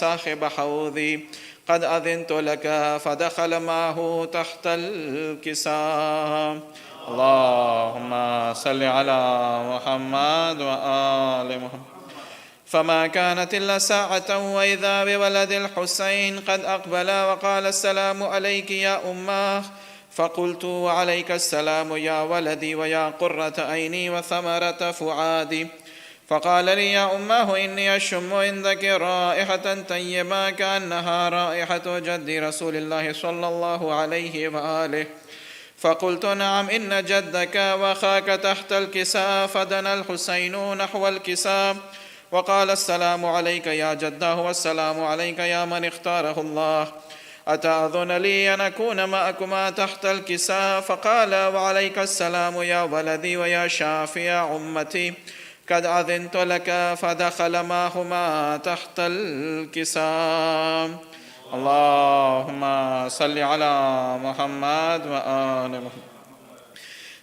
صاحب حوضي قد أذنت لك فدخل معه تحت الكساء. اللهم صل على محمد وآل محمد. فما كانت إلا ساعة وإذا بولد الحسين قد أقبل وقال السلام عليك يا أماه، فقلت وعليك السلام يا ولدي ويا قرة عيني وثمرة فؤادي. فقال لي يا أماه إني أشم عندك رائحة طيبة كأنها رائحة جد رسول الله صلى الله عليه وآله. فقلت نعم إن جدك وأخاك تحت الكساء. فدنا الحسين نحو الكساء وقال السلام عليك يا جداه والسلام عليك يا من اختاره الله، أتأذن لي أن أكون معكما تحت الكساء؟ فقال وعليك السلام يا ولدي ويا شافي أمتي قد أذنت لك، فدخل معهما تحت الكساء. اللهم صل على محمد وآل محمد.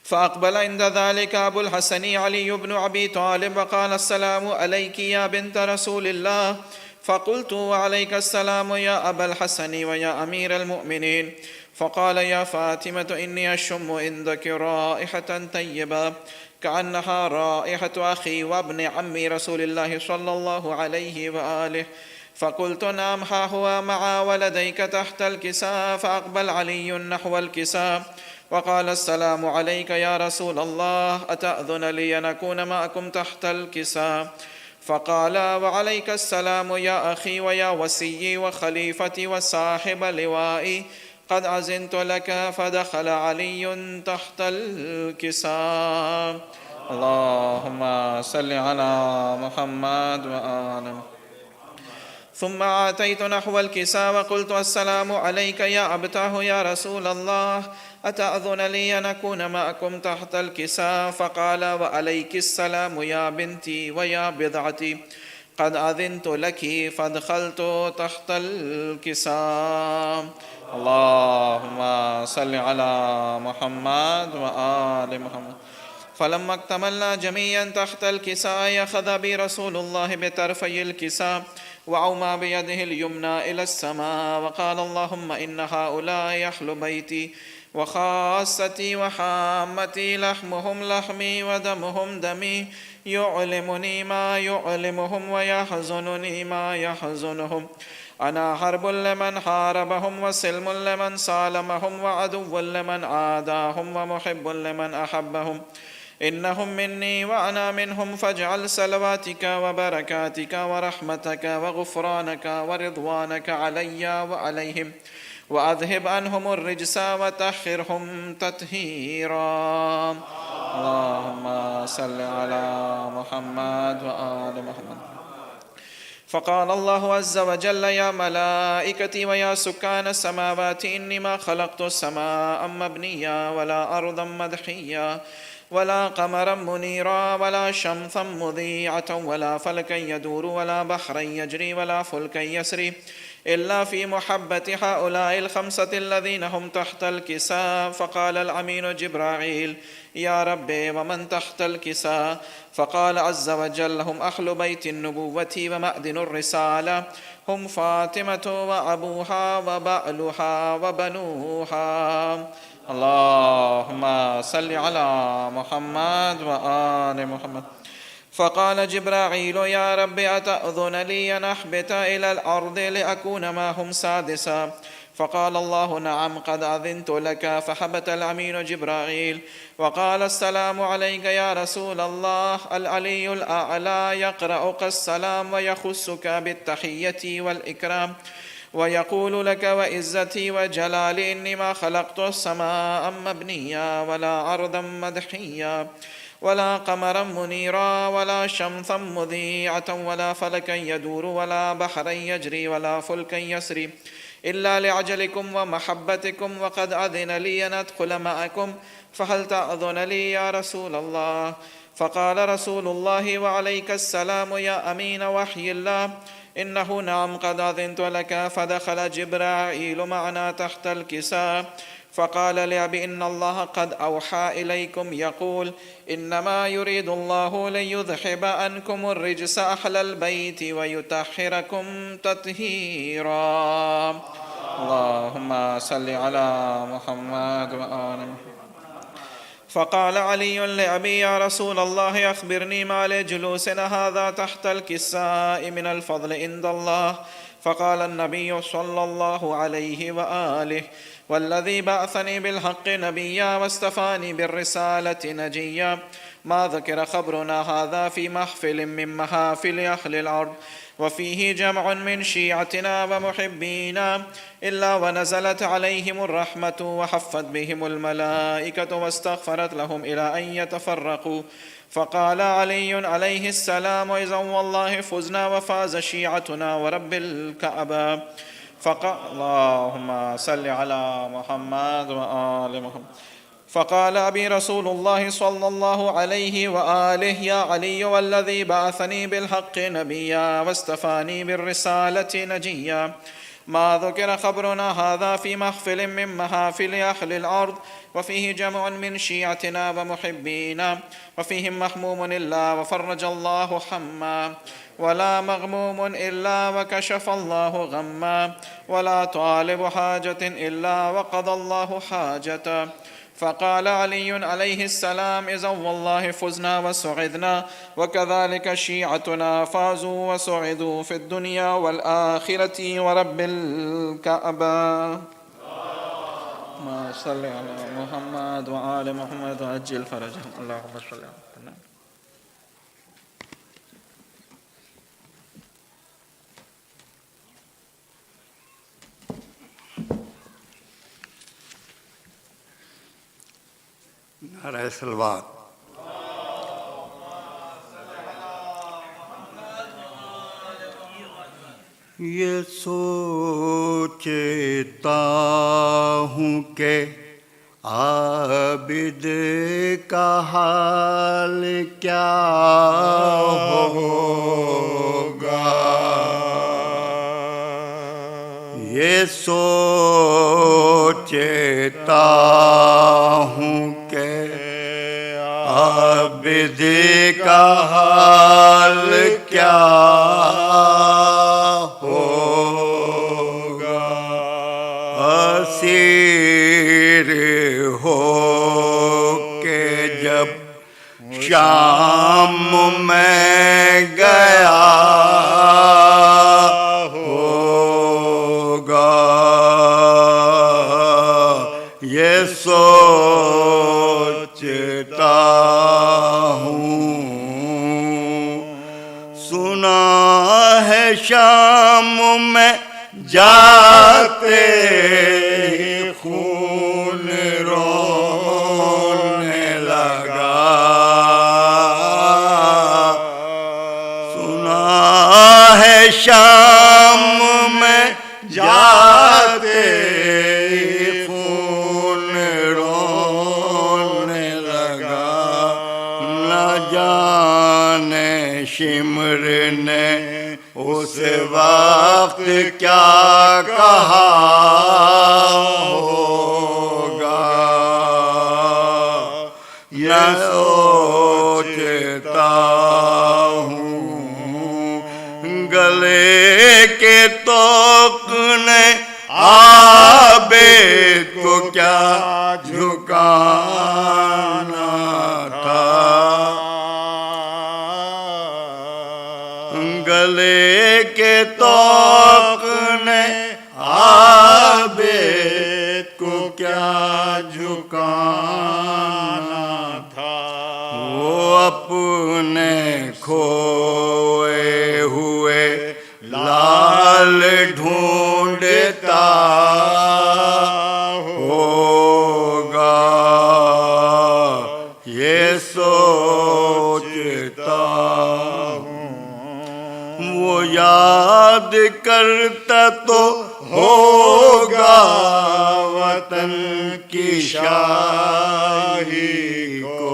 فأقبل عند ذلك أبو الحسن علي بن أبي طالب وقال السلام عليك يا بنت رسول الله. فقلت وعليك السلام يا أبا الحسن ويا أمير المؤمنين. فقال يا فاطمة إني أشم عندك رائحة طيبة كأنها رائحة أخي وابن عمي رسول الله صلى الله عليه وآله. فقلت نعم ها هو مع ولديك تحت الكساء. فأقبل علي نحو الكساء وقال السلام عليك يا رسول الله، أتأذن لي أن أكون معكم تحت الكساء؟ فقال وعليك السلام يا أخي ويا وسيي وخليفتي وصاحب لوائي قد أذنت لك. فدخل علي تحت الكساء. اللهم صل على محمد وآل محمد. ثم آتيت نحو الكساء وقلت السلام عليك يا أبتاه يا رسول الله، أتأذن لي أن أكون معكم تحت الكساء؟ فقال وعليك السلام يا بنتي ويا بضعتي قد أذنت لك. فدخلت تحت الكساء. اللهم صل على محمد وآل محمد. فلما اكتملنا جميعا تحت الكساء أخذ بي رسول الله بطرفي الكساء وأومى بيده اليمنى إلى السماء وقال اللهم إن هؤلاء أهل بيتي وخاصتي وحامتي، لحمهم لحمي ودمهم دمي، يعلمني ما يعلمهم ويحزنني ما يحزنهم. أنا حرب لمن حاربهم وسلم لمن سالمهم وعدو لمن عاداهم ومحب لمن أحبهم. إنهم مني وأنا منهم، فاجعل صلواتك وبركاتك ورحمتك وغفرانك ورضوانك علي وعليهم، وأذهب عنهم الرجس وطهرهم تطهيرا. اللهم صل على محمد وآل محمد. فقال الله عز وجل يا ملائكتي ويا سكان السماوات إني ما خلقت السماء مبنيا ولا أرضا مدحيا ولا قمرا منيرا ولا شمسا مضيعة ولا فلكا يدور ولا بحرا يجري ولا فلكا يسري إلا في محبة هؤلاء الخمسة الذين هم تحت الكساء. فقال الأمين جبرائيل يا ربي ومن تحت الكساء؟ فقال عز وجل هم أهل بيت النبوة ومأذن الرسالة، هم فاطمة وأبوها وبعلها وبنوها. اللهم صل على محمد وآل محمد. فقال جبرائيل يا رب أتأذن لي أن أحبط إلى الأرض لأكون معهم سادسا؟ فقال الله نعم قد أذنت لك. فحبط الأمين جبرائيل وقال السلام عليك يا رسول الله. العلي الأعلى يقرأك السلام ويخصك بالتحية والإكرام ويقول لك وعزتي وجلالي إني ما خلقت السماء مبنيا ولا أرضا مدحيا ولا قمرا منيرا ولا شمسا مضيعة ولا فلكا يدور ولا بحرا يجري ولا فلكا يسري إلا لعجلكم ومحبتكم، وقد أذن لي أن أدخل معكم، فهل تأذن لي يا رسول الله؟ فقال رسول الله وعليك السلام يا أمين وحي الله، إنه نعم قد أذنت لك. فدخل جبرائيل معنا تحت الكساء فقال لأبي إن الله قد أوحى إليكم يقول إنما يريد الله ليذهب عنكم الرجس أهل البيت ويطهركم تطهيرا. اللهم صل على محمد وآل محمد. فقال علي لأبي يا رسول الله أخبرني ما لجلوسنا هذا تحت الكساء من الفضل عند الله. فقال النبي صلى الله عليه وآله والذي بعثني بالحق نبيا واستفاني بالرسالة نجيا ما ذكر خبرنا هذا في محفل من محافل أهل الأرض وفيه جمع من شيعتنا ومحبينا إلا ونزلت عليهم الرحمة وحفت بهم الملائكة واستغفرت لهم إلى أن يتفرقوا. فقال علي عليه السلام إذا والله فزنا وفاز شيعتنا ورب الكعبة. فقال اللهم صل على محمد وآل محمد. فقال أبي رسول الله صلى الله عليه وآله يا علي والذي بعثني بالحق نبيا واستفاني بالرسالة نجيا ما ذكر خبرنا هذا في محفل من محافل أهل الأرض وفيه جمع من شيعتنا ومحبينا وفيهم محموم إلا وفرج الله حما ولا مغموم إلا وكشف الله غما ولا طالب حاجة إلا وقضى الله حاجته. فقال علي عليه السلام إذا والله فزنا وسعدنا وكذلك شيعتنا فازوا وسعدوا في الدنيا والآخرة ورب الكعبة. اللهم صل على محمد وآل محمد وعجل فرجهم. اللهم صل على محمد. नारे सलवात। ये सोचता हूँ कि आबिद का हाल क्या होगा। ये सोचता हूँ कि आबिद का हाल क्या होगा। असीर हो के जब शाम में गया होगा। ये सोचता हूँ सुना है शाम में जाते ही खून रोने लगा। सुना है शाम में जाते ही खून रोने लगा। न जाने शिमर ने उस वक्त क्या कहा होगा। ये सोचता हूँ गले के तोक ने आबिद को क्या झुकाना था। गले के तोक ने आबिद को क्या झुकाना था। वो अपने खोए हुए लाल ढूंढता होगा। ये सोचता वो याद करता तो होगा वतन की शाही को।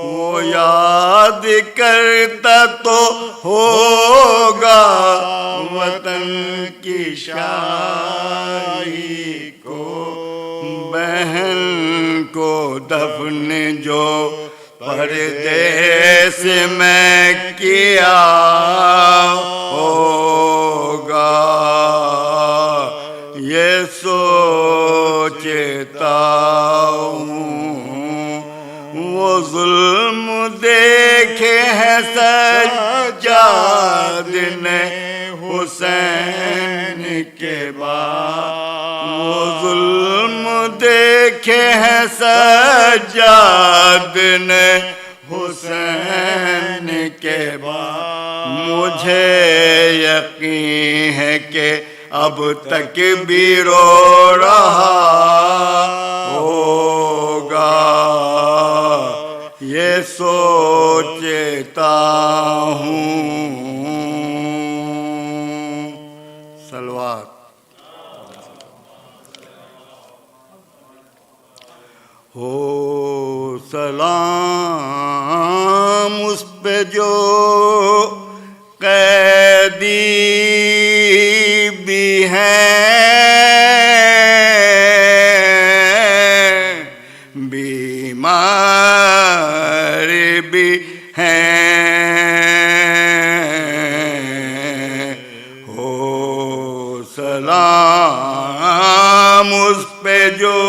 वो याद करता तो होगा वतन की शाही को। बहन को दफन जो परदेस में किया होगा, ये सोचता हूँ। वो जुल्म देखे हैं सज्जाद ने हुसैन के बाद, वो जुल्म देखे हैं सज्जाद ने हुसैन के बाद। मुझे यकीन है कि अब तक भी रो रहा होगा, ये सोचता हूँ। सलवात। हो सलाम उस पे जो कैदी भी हैं, बीमार भी हैं। हो सलाम उस पे जो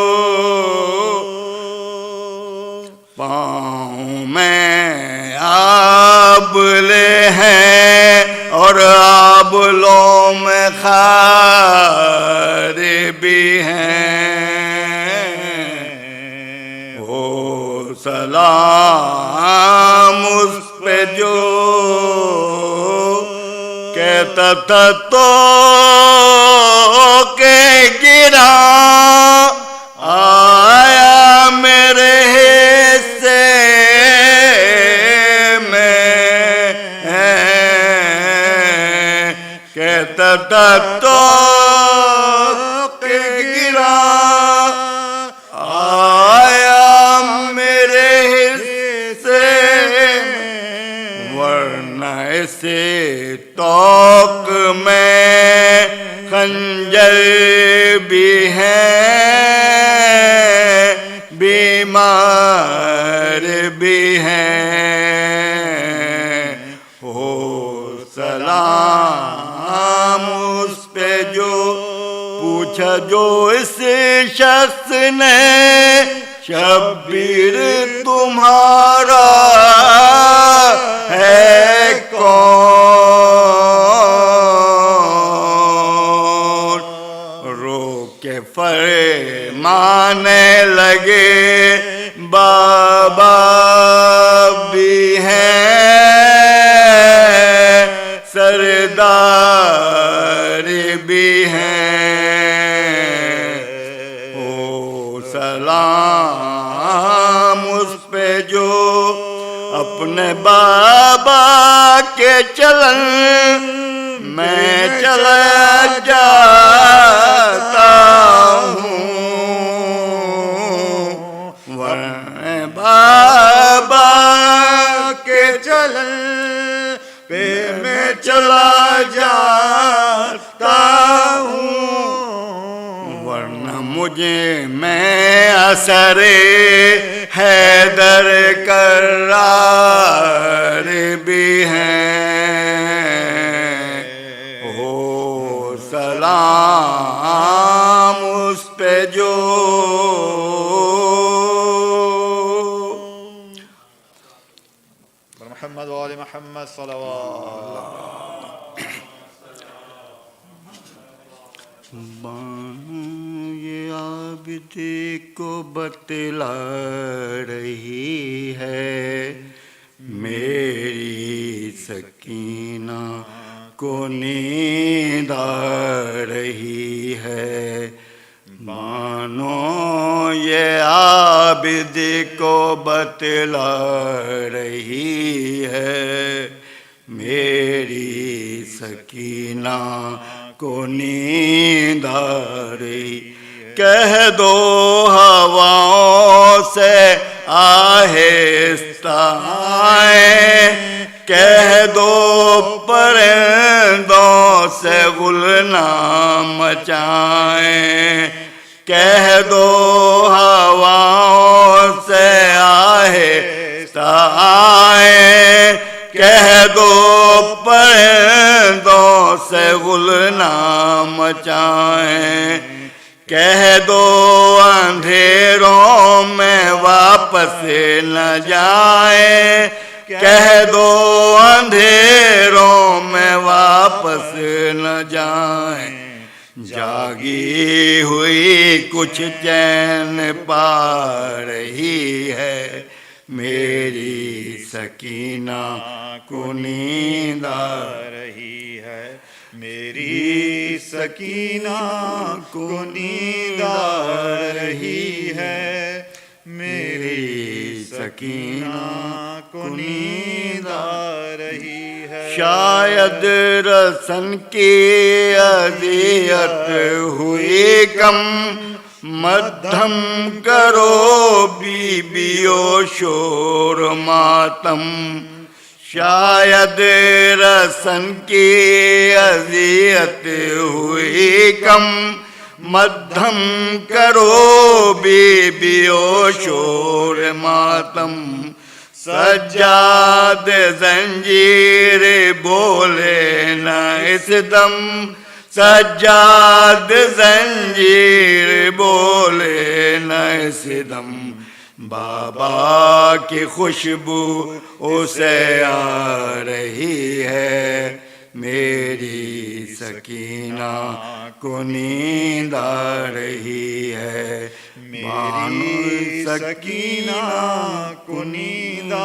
पाँव में आबले हैं और आबलों में खार भी हैं। हो सलाम उस पे जो कहता था तो के गिरा आया मेरे हिस्से में, कहता था तो के गिरा आया मेरे हिस्से, वरना इसे तौक में खंजर भी है, बीमार भी हैं। हो सलाम उस पे जो पूछा जो इस शख्स ने, शब्बीर तुम्हारा है कौन, रो के फरमाने लगे बाबा भी हैं, सरदार भी हैं। ओ सलाम उस पे जो अपने बाबा के चलन मैं चला जाता हूँ, बाबा के चलन पे मैं चला जाता हूँ, वरना मुझे मैं असरे हैदर करार भी हैं। हो सलाम उस पे जो मोहम्मद वाले मोहम्मद सल्लल्लाहु ये आबिद को बतला रही है, मेरी सकीना को नींद आ रही है। मानो ये आबिद को बतला रही है, मेरी सकीना को नींद आ रही। कह दो हवाओं से आहिस्ता आए, कह दो परिंदों से गुलना मचाएं, कह दो हवाओं से आहिस्ता आए, कह दो परिंदों से गुलनाम मचाएं, कह दो अंधेरों में वापस न जाए, कह दो अंधेरों में वापस न जाए। जागी हुई कुछ चैन पा रही है, मेरी सकीना को नींद आ रही है, मेरी सकीना को नींद आ रही है, मेरी सकीना को नींद आ रही है। शायद रसन की अज़ियत हुई कम, मध्यम करो बीबियो शोर मातम। शायद रसन की अज़ियत हुई कम, मध्यम करो बीबियो शोर मातम। सज्जाद जंजीर बोले न इस दम, सज्जाद जंजीर बोले न इस दम। बाबा की खुशबू उसे आ रही है, मेरी सकीना को नींद आ रही है, मेरी सकीना को नींद आ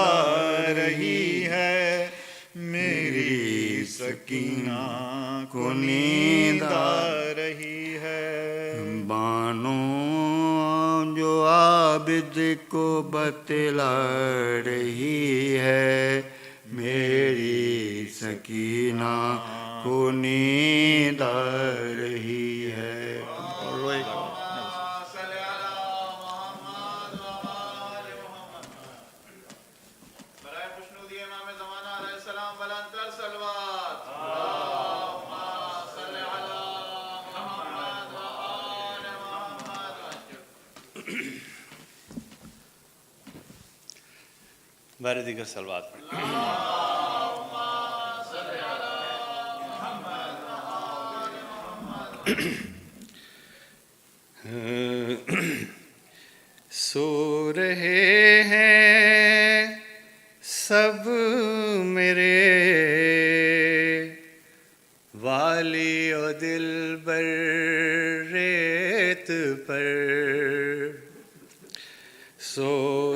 रही है, मेरी सकीना को नींद आ रही है। बानो जो आबिद को बतला रही है, मेरी सकीना को नींद आ रही है। बारे दिगर सलवात सो रहे हैं सब मेरे वाली ओ दिलबर रेत पर, सो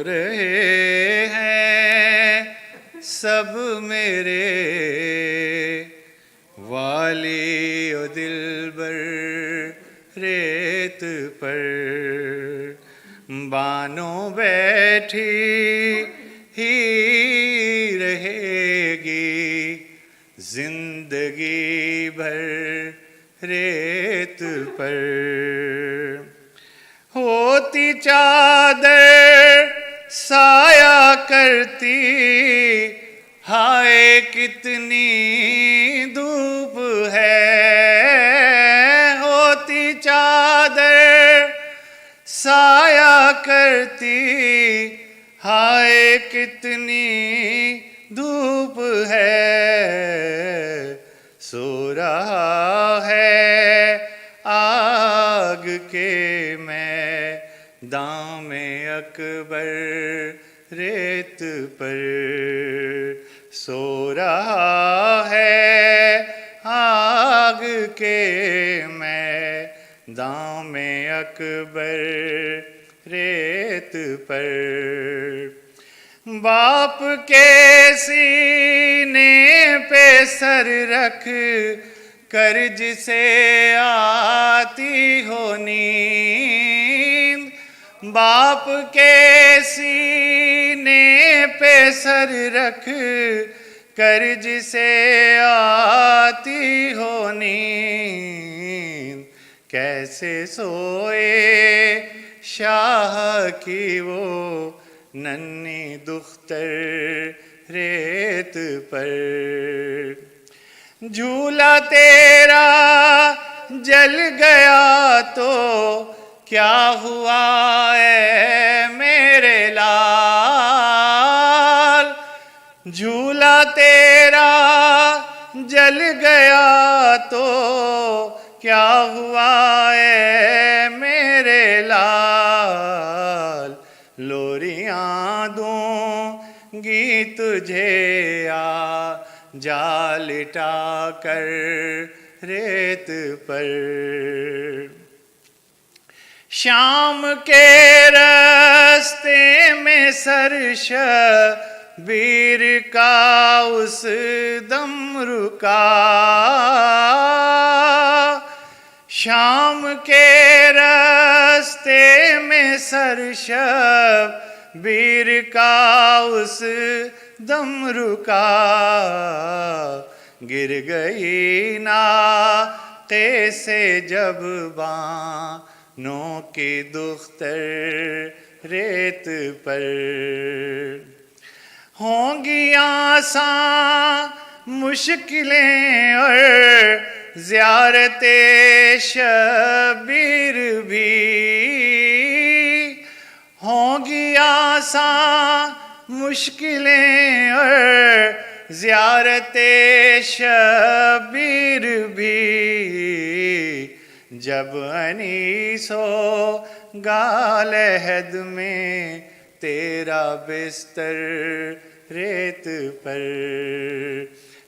रहे हैं सब मेरे वाली ओ दिलबर रेत पर। बानो बैठी ही रहेगी जिंदगी भर रेत पर। होती चादर साया करती, हाय कितनी धूप है। होती चादर साया करती, हाय कितनी धूप है। सो रहा है आग के मैदान में अकबर रेत पर, सो रहा है आग के मैदान में अकबर रेत पर। बाप के सीने पे सर रख कर जिसे आती हो नींद, बाप के सीने पे सर रख कर जिसे आती हो नींद। कैसे सोए शाह की वो नन्ही दुख्तर रेत पर। झूला तेरा जल गया तो क्या हुआ है मेरे लाल, झूला तेरा जल गया तो क्या हुआ है मेरे लाल, लोरियां दूंगी तुझे जा लिटा कर रेत पर। शाम के रास्ते में सरशबीर का उस दम रुका, शाम के रास्ते में सरशबीर का उस दम रुका, गिर गई नाक़े से जब बानों की दुख्तर रेत पर। होंगी आसान मुश्किलें और ज़ियारते शबीर भी, होंगी आसान मुश्किलें और ज़ियारते शबीर भी, जब अनीसो गालहद में तेरा बिस्तर रेत पर।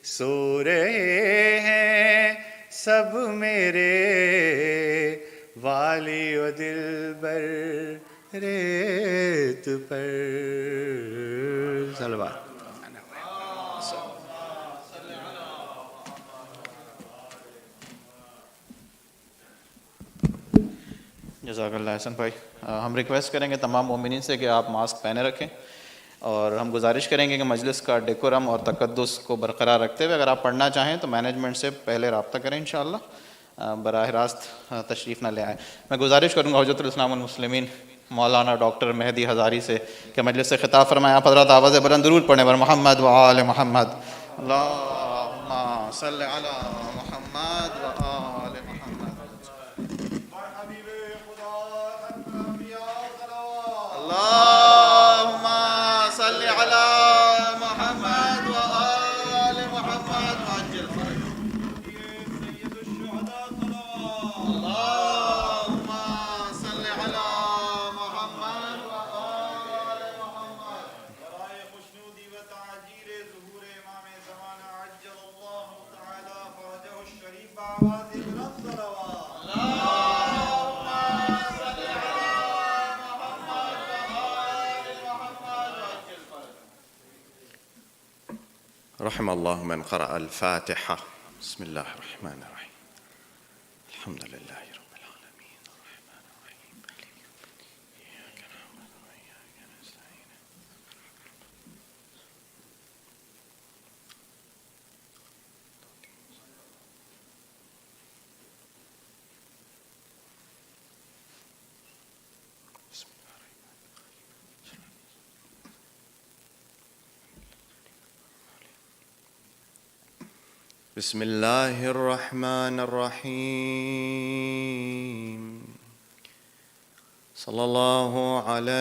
सो रहे हैं सब मेरे वाली ओ दिलबर रेत पर। सलवात। जज़ाकल्लाह हसन भाई। हम रिक्वेस्ट करेंगे तमाम मोमिनीन से कि आप मास्क पहने रखें, और हम गुजारिश करेंगे कि मजलिस का डेकोरम और तकद्दुस को बरकरार रखते हुए अगर आप पढ़ना चाहें तो मैनेजमेंट से पहले रब्ता करें इंशाअल्लाह, बराह रास्त तशरीफ़ न ले आएँ। मैं गुजारिश करूँगा हुज्जतुल इस्लाम वल मुस्लिमीन मौलाना डॉक्टर मेहदी हज़ारी से कि मजलिस से खिताब फरमाएं। आप हज़रात आवाज़ बुलंद दुरूद पढ़ें बर मोहम्मद व आले मोहम्मद, अल्लाहुम्मा सल्लि अला मोहम्मद व आले मोहम्मद। अल्लाहुम्मा सल्लि अला मोहम्मद व आले मोहम्मद वअज्जिल फरज। अल्लाहुम्मा सल्लि अला मोहम्मद व आले मोहम्मद। बराए खुशनूदी व ताजीर ज़ुहूर इमाम ज़माना अज्जलल्लाहु तआला फरजहु शरीफ आवाज़ बुलंद सलवात। رحم الله من قرأ الفاتحة. بسم الله الرحمن الرحيم. الحمد لله رب العالمين الرحمن الرحيم إياك نعبد وإياك نستعين. بسم الله الرحمن الرحيم. صلى الله عليك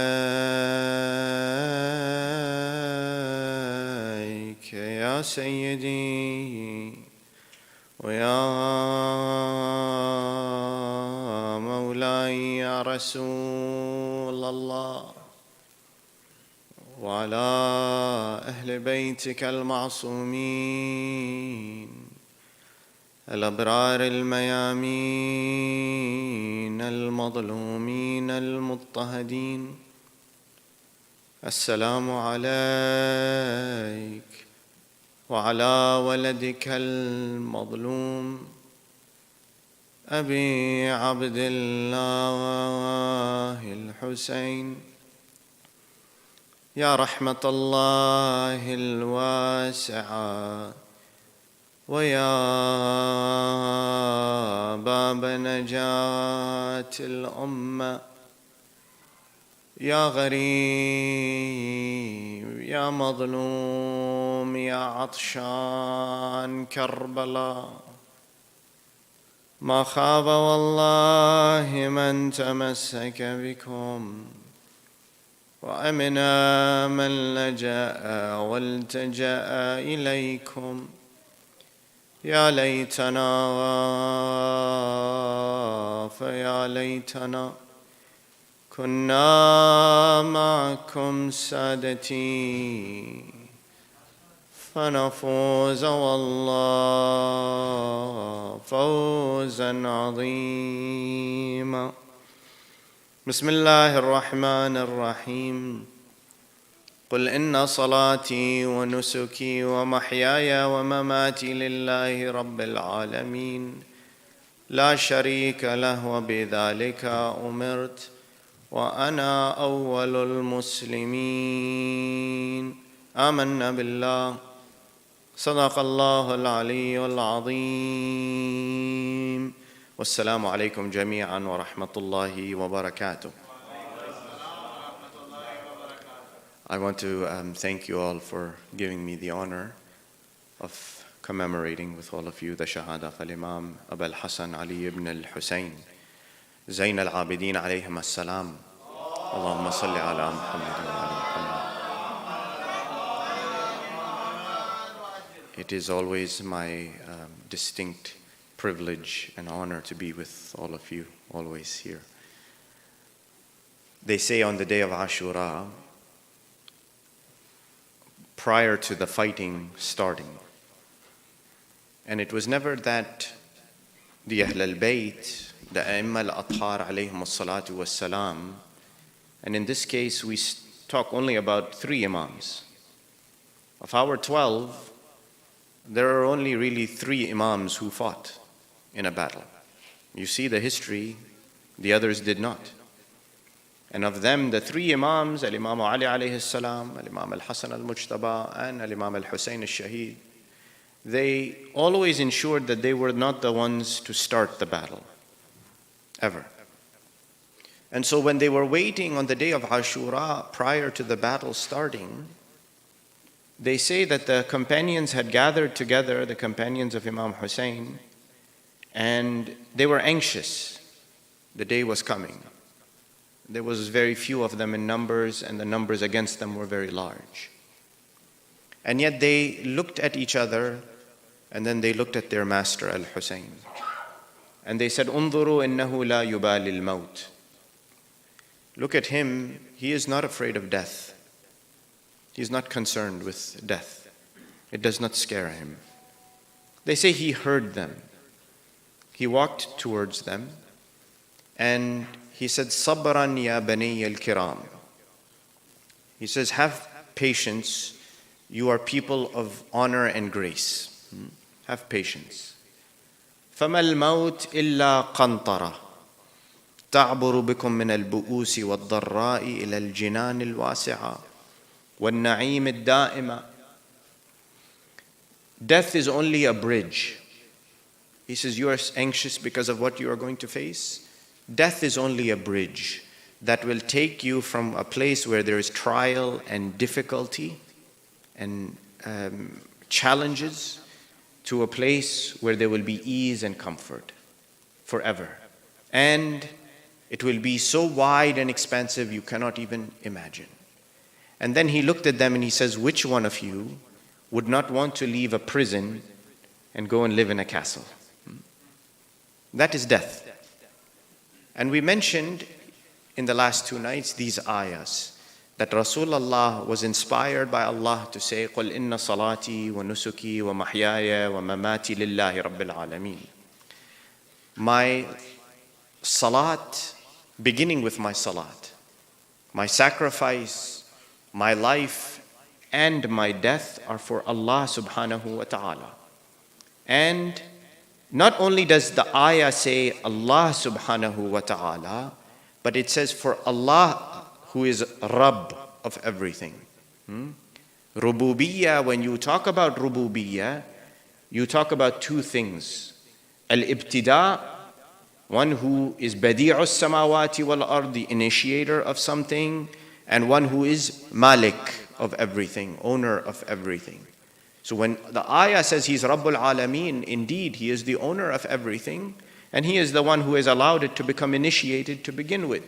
يا سيدي ويا مولاي يا رسول الله، وعلى أهل بيتك المعصومين الأبرار الميامين المظلومين المضطهدين. السلام عليك وعلى ولدك المظلوم أبي عبد الله الحسين. يا رحمة الله الواسعة ويا باب نجاة الأمة، يا غريب يا مظلوم يا عطشان كربلاء، ما خاب والله من تمسك بكم وأمنا من لجأ والتجأ إليكم يا ليتنا فيا ليتنا كنا معكم سادتي فنفوز والله فوزا عظيما. بسم الله الرحمن الرحيم. قل إن صلاتي ونسكي ومحياي ومماتي لله رب العالمين لا شريك له وبذلك أمرت وأنا أول المسلمين. آمنا بالله صدق الله العلي العظيم. والسلام عليكم جميعا ورحمة الله وبركاته. I want to thank you all for giving me the honor of commemorating with all of you the Shahada of Imam Abu al-Hasan Ali ibn al-Hussein Zayn al-Abidin alayhim as-salam. Allahumma salli ala Muhammad wa ala Muhammad. It is always my distinct privilege and honor to be with all of you, always here. They say on the day of Ashura, prior to the fighting starting, and it was never that the Ahl al-Bayt, the A'imma al-Athhar alayhim as-salatu was-salam, and in this case we talk only about 3 Imams. Of our 12, there are only really 3 Imams who fought in a battle. You see the history, the others did not. And of them, the 3 Imams, Al-Imam Ali alayhi salam, Al-Imam Al-Hasan Al-Mujtaba, and Al-Imam Al-Hussein Al-Shaheed, they always ensured that they were not the ones to start the battle, ever. And so when they were waiting on the day of Ashura prior to the battle starting, they say that the companions had gathered together, the companions of Imam Hussein, and they were anxious. The day was coming. There was very few of them in numbers, and the numbers against them were very large. And yet they looked at each other, and then they looked at their master Al-Hussein. And they said, "Unzuru innahu la yubali al-maut." Look at him, he is not afraid of death. He is not concerned with death. It does not scare him. They say he heard them. He walked towards them, and he said, "Sabran ya bani al-kiram." He says, "Have patience. You are people of honor and grace. Have patience. فَمَا الْمَوْتِ إِلَّا قَنْطَرَةٌ تَعْبُرُ بِكُم مِّنَ الْبُؤُوسِ وَالضَّرَّاءِ إِلَى الْجِنَانِ الْوَاسِعَةِ وَالنَّعِيمِ الدَّائِمَةِ." Death is only a bridge. He says, you are anxious because of what you are going to face. Death is only a bridge that will take you from a place where there is trial and difficulty and challenges to a place where there will be ease and comfort forever. And it will be so wide and expansive you cannot even imagine. And then he looked at them and he says, which one of you would not want to leave a prison and go and live in a castle? That is death. And we mentioned in the last 2 nights these ayahs that Rasulullah was inspired by Allah to say, قُلْ إِنَّ صَلَاتِي وَنُسُكِي وَمَحْيَايَ وَمَمَاتِي لِلَّهِ رَبِّ الْعَالَمِينَ. My salat, beginning with my salat, my sacrifice, my life, and my death are for Allah subhanahu wa ta'ala. And not only does the ayah say Allah subhanahu wa ta'ala, but it says for Allah who is Rabb of everything. Rububiyyah, when you talk about Rububiyyah, you talk about 2 things. Al-Ibtida, one who is Badi'us samawati wal ard, the initiator of something, and one who is Malik of everything, owner of everything. So when the ayah says he's Rabbul Alameen, indeed he is the owner of everything, And He is the one who has allowed it to become initiated to begin with.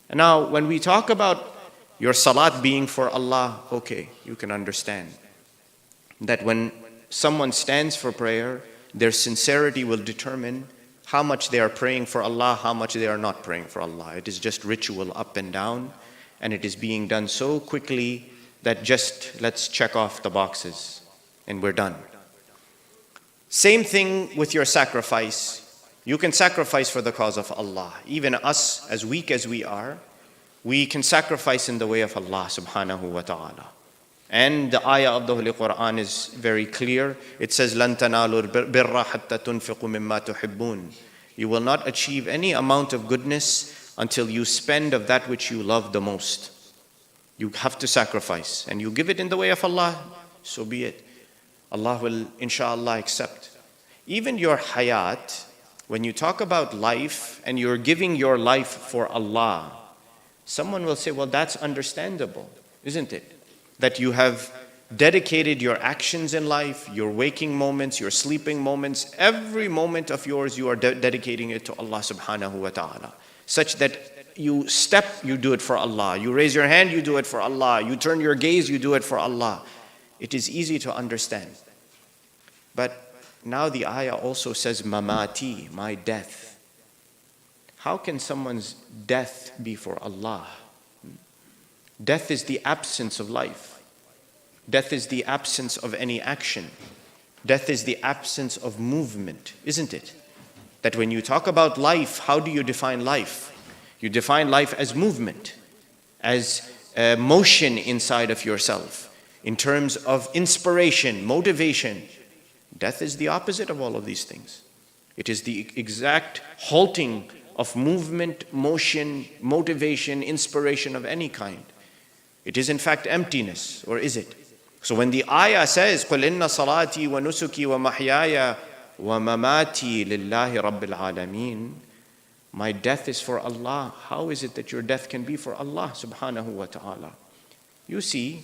And now, when we talk about your salat being for Allah, okay, you can understand that when someone stands for prayer, their sincerity will determine how much they are praying for Allah, how much they are not praying for Allah. It is just ritual up and down, and it is being done so quickly that just let's check off the boxes and we're done. Same thing with your sacrifice. You can sacrifice for the cause of Allah. Even us, as weak as we are, we can sacrifice in the way of Allah subhanahu wa ta'ala. And the ayah of the Holy Quran is very clear. It says, لَن تَنَالُوا الْبِرَّ حَتَّى تُنْفِقُوا مِمَّا تُحِبُّونَ. You will not achieve any amount of goodness until you spend of that which you love the most. You have to sacrifice. And you give it in the way of Allah, so be it. Allah will, inshallah, accept. Even your hayat, when you talk about life and you're giving your life for Allah, someone will say, well, that's understandable, isn't it? That you have dedicated your actions in life, your waking moments, your sleeping moments, every moment of yours, you are dedicating it to Allah subhanahu wa ta'ala. Such that you step, you do it for Allah. You raise your hand, you do it for Allah. You turn your gaze, you do it for Allah. It is easy to understand. But now the ayah also says, mamati, my death. How can someone's death be for Allah? Death is the absence of life. Death is the absence of any action. Death is the absence of movement, isn't it? That when you talk about life, how do you define life? You define life as movement, as motion inside of yourself, in terms of inspiration, motivation. Death is the opposite of all of these things. It is the exact halting of movement, motion, motivation, inspiration of any kind. It is in fact emptiness, or is it? So when the ayah says, قُلْ إِنَّ صَلَاتِي وَنُسُكِي وَمَحْيَايَ وَمَمَاتِي لِلَّهِ رَبِّ الْعَالَمِينَ. My death is for Allah. How is it that your death can be for Allah subhanahu wa ta'ala? You see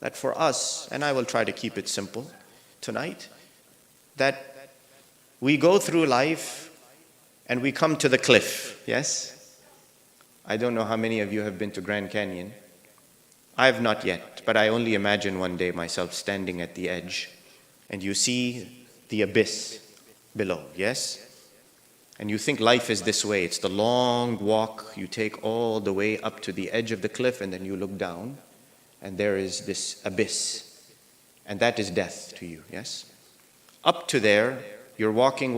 that for us, and I will try to keep it simple tonight, that we go through life and we come to the cliff, yes? I don't know how many of you have been to Grand Canyon. I have not yet, but I only imagine one day myself standing at the edge and you see the abyss below, yes? And you think life is this way. It's the long walk you take all the way up to the edge of the cliff, and then you look down and there is this abyss. And that is death to you, yes? Up to there, you're walking,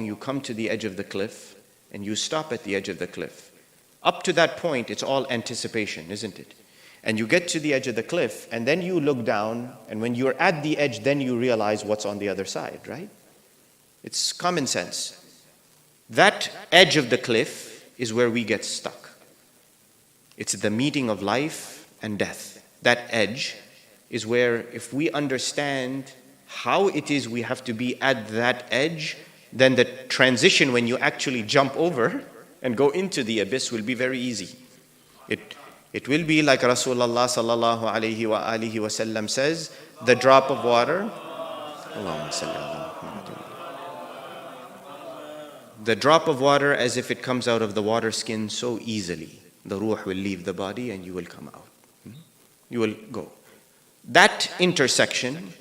you come to the edge of the cliff and you stop at the edge of the cliff. Up to that point, it's all anticipation, isn't it? And you get to the edge of the cliff and then you look down, and when you're at the edge, then you realize what's on the other side, right? It's common sense. That edge of the cliff is where we get stuck. It's the meeting of life and death. That edge is where, if we understand how it is we have to be at that edge, then the transition when you actually jump over and go into the abyss will be very easy. It will be like Rasulullah sallallahu alayhi wa alihi wa sallam says, the drop of water. The drop of water, as if it comes out of the water skin so easily. The ruh will leave the body and you will come out. You will go. That intersection,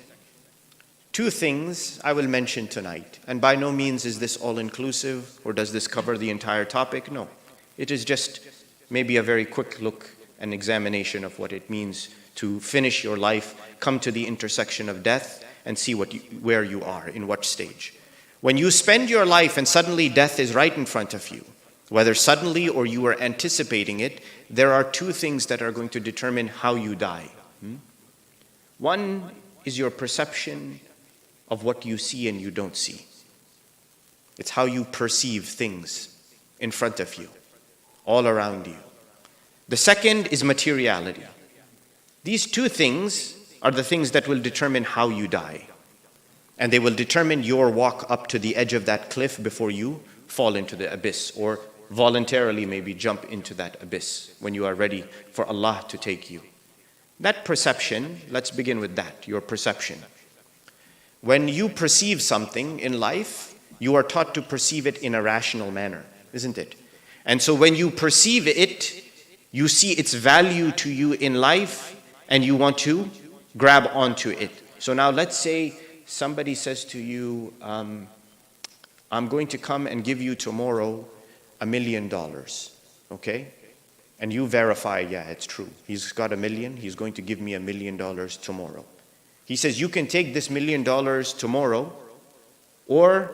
two things I will mention tonight. And by no means is this all-inclusive, or does this cover the entire topic? No. It is just maybe a very quick look and examination of what it means to finish your life, come to the intersection of death, and see where you are, in what stage. When you spend your life and suddenly death is right in front of you, whether suddenly or you are anticipating it, there are two things that are going to determine how you die. One is your perception of what you see and you don't see. It's how you perceive things in front of you, all around you. The second is materiality. These two things are the things that will determine how you die. And they will determine your walk up to the edge of that cliff before you fall into the abyss, or voluntarily maybe jump into that abyss when you are ready for Allah to take you. That perception, let's begin with that, your perception. When you perceive something in life, You are taught to perceive it in a rational manner, isn't it? And so when you perceive it, you see its value to you in life and you want to grab onto it. So now let's say somebody says to you, I'm going to come and give you tomorrow $1 million, okay? And you verify, yeah, it's true. He's got $1 million, he's going to give me $1 million tomorrow. He says, you can take this $1 million tomorrow, or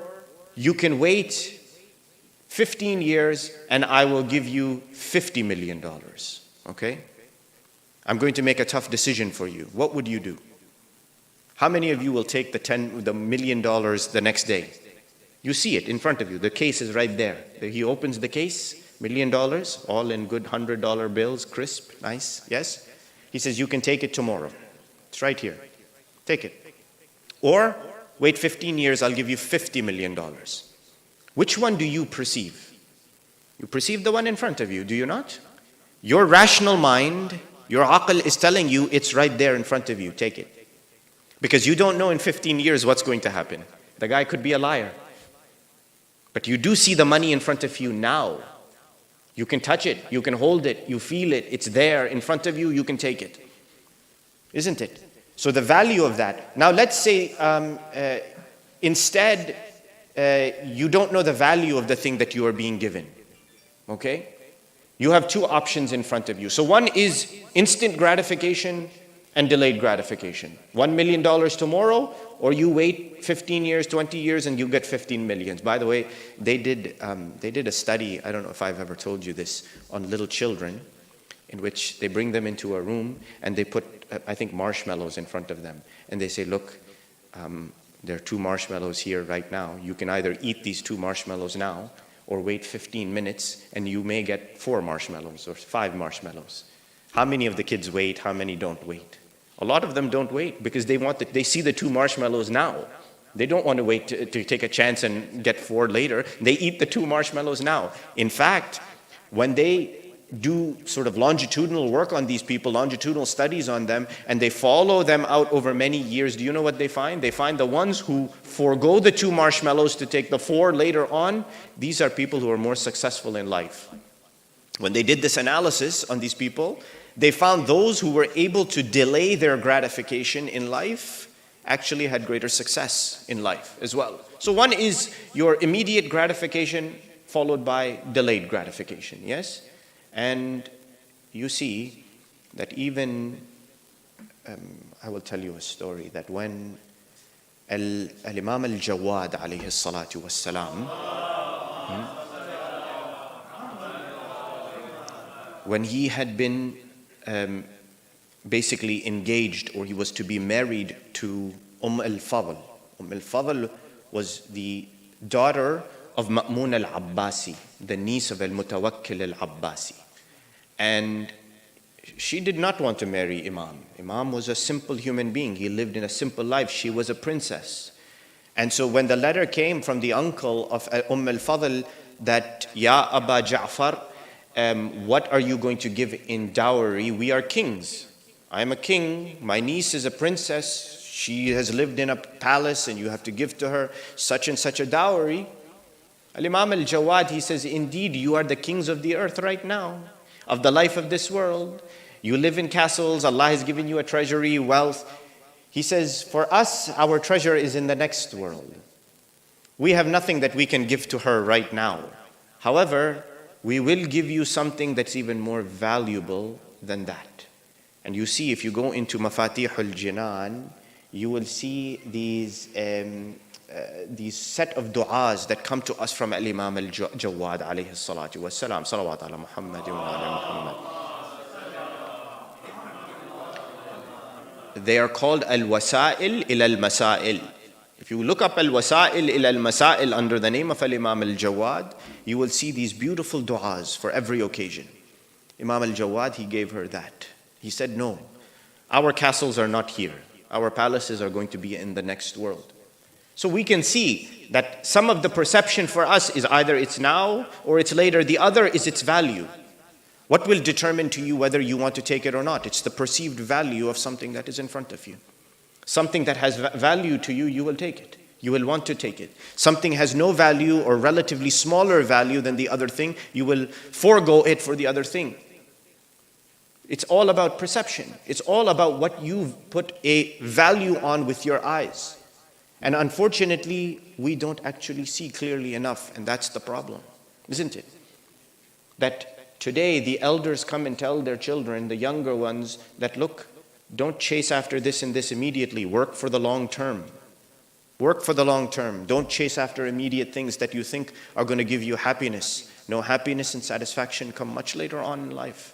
you can wait 15 years and I will give you $50 million, okay? I'm going to make a tough decision for you. What would you do? How many of you will take the $1 million the next day? You see it in front of you. The case is right there. He opens the case, $1 million, all in good $100 bills, crisp, nice, yes? He says, you can take it tomorrow. It's right here. Take it. Or wait 15 years, I'll give you $50 million. Which one do you perceive? You perceive the one in front of you, do you not? Your rational mind, your aql is telling you it's right there in front of you, take it. Because you don't know in 15 years what's going to happen. The guy could be a liar. But you do see the money in front of you now. You can touch it, you can hold it, you feel it, it's there in front of you, you can take it. Isn't it? So the value of that. Now let's say instead you don't know the value of the thing that you are being given. Okay? You have two options in front of you. So one is instant gratification and delayed gratification. $1 million tomorrow, or you wait 15 years, 20 years, and you get 15 millions. By the way, they did a study, I don't know if I've ever told you this, on little children, in which they bring them into a room and they put, I think, marshmallows in front of them. And they say, look, there are 2 marshmallows here right now. You can either eat these 2 marshmallows now, or wait 15 minutes, and you may get 4 marshmallows or 5 marshmallows. How many of the kids wait? How many don't wait? A lot of them don't wait because they see the 2 marshmallows now. They don't want to wait to take a chance and get 4 later. They eat the 2 marshmallows now. In fact, when they do sort of longitudinal work on these people, longitudinal studies on them, and they follow them out over many years, do you know what they find? They find the ones who forego the 2 marshmallows to take the 4 later on, these are people who are more successful in life. When they did this analysis on these people, they found those who were able to delay their gratification in life actually had greater success in life as well. So one is your immediate gratification followed by delayed gratification, yes? And you see that even, I will tell you a story, that when Al-Imam Al-Jawad alayhi salatu wassalam, when he had been basically engaged, or he was to be married to al-Fadl. Al-Fadl was the daughter of Ma'mun al-Abbasi, the niece of al-Mutawakkil al-Abbasi. And she did not want to marry Imam. Imam was a simple human being. He lived in a simple life. She was a princess. And so when the letter came from the uncle of al-Fadl that, Ya Aba Ja'far, what are you going to give in dowry? We are kings. I am a king. My niece is a princess. She has lived in a palace and you have to give to her such and such a dowry. Al-Imam Al-Jawad, he says, indeed, you are the kings of the earth right now, of the life of this world. You live in castles. Allah has given you a treasury, wealth. He says, for us, our treasure is in the next world. We have nothing that we can give to her right now. However, we will give you something that's even more valuable than that. And you see, if you go into Mafatihul Jinan, you will see these set of du'as that come to us from Al-Imam Al-Jawad alayhi salatu wassalam. Salawat ala Muhammad wa ala Muhammad. They are called Al-Wasa'il ila Al-Masail. If you look up Al-Wasa'il ila Al-Masail under the name of Al-Imam Al-Jawad, you will see these beautiful du'as for every occasion. Imam Al-Jawad, he gave her that. He said, no, our castles are not here. Our palaces are going to be in the next world. So we can see that some of the perception for us is either it's now or it's later. The other is its value. What will determine to you whether you want to take it or not? It's the perceived value of something that is in front of you. Something that has value to you, you will take it. You will want to take it. Something has no value or relatively smaller value than the other thing, you will forego it for the other thing. It's all about perception. It's all about what you've put a value on with your eyes. And unfortunately, we don't actually see clearly enough, and that's the problem, isn't it? That today the elders come and tell their children, the younger ones, that look, don't chase after this and this immediately. Work for the long term. Work for the long term. Don't chase after immediate things that you think are going to give you happiness. No, happiness and satisfaction come much later on in life.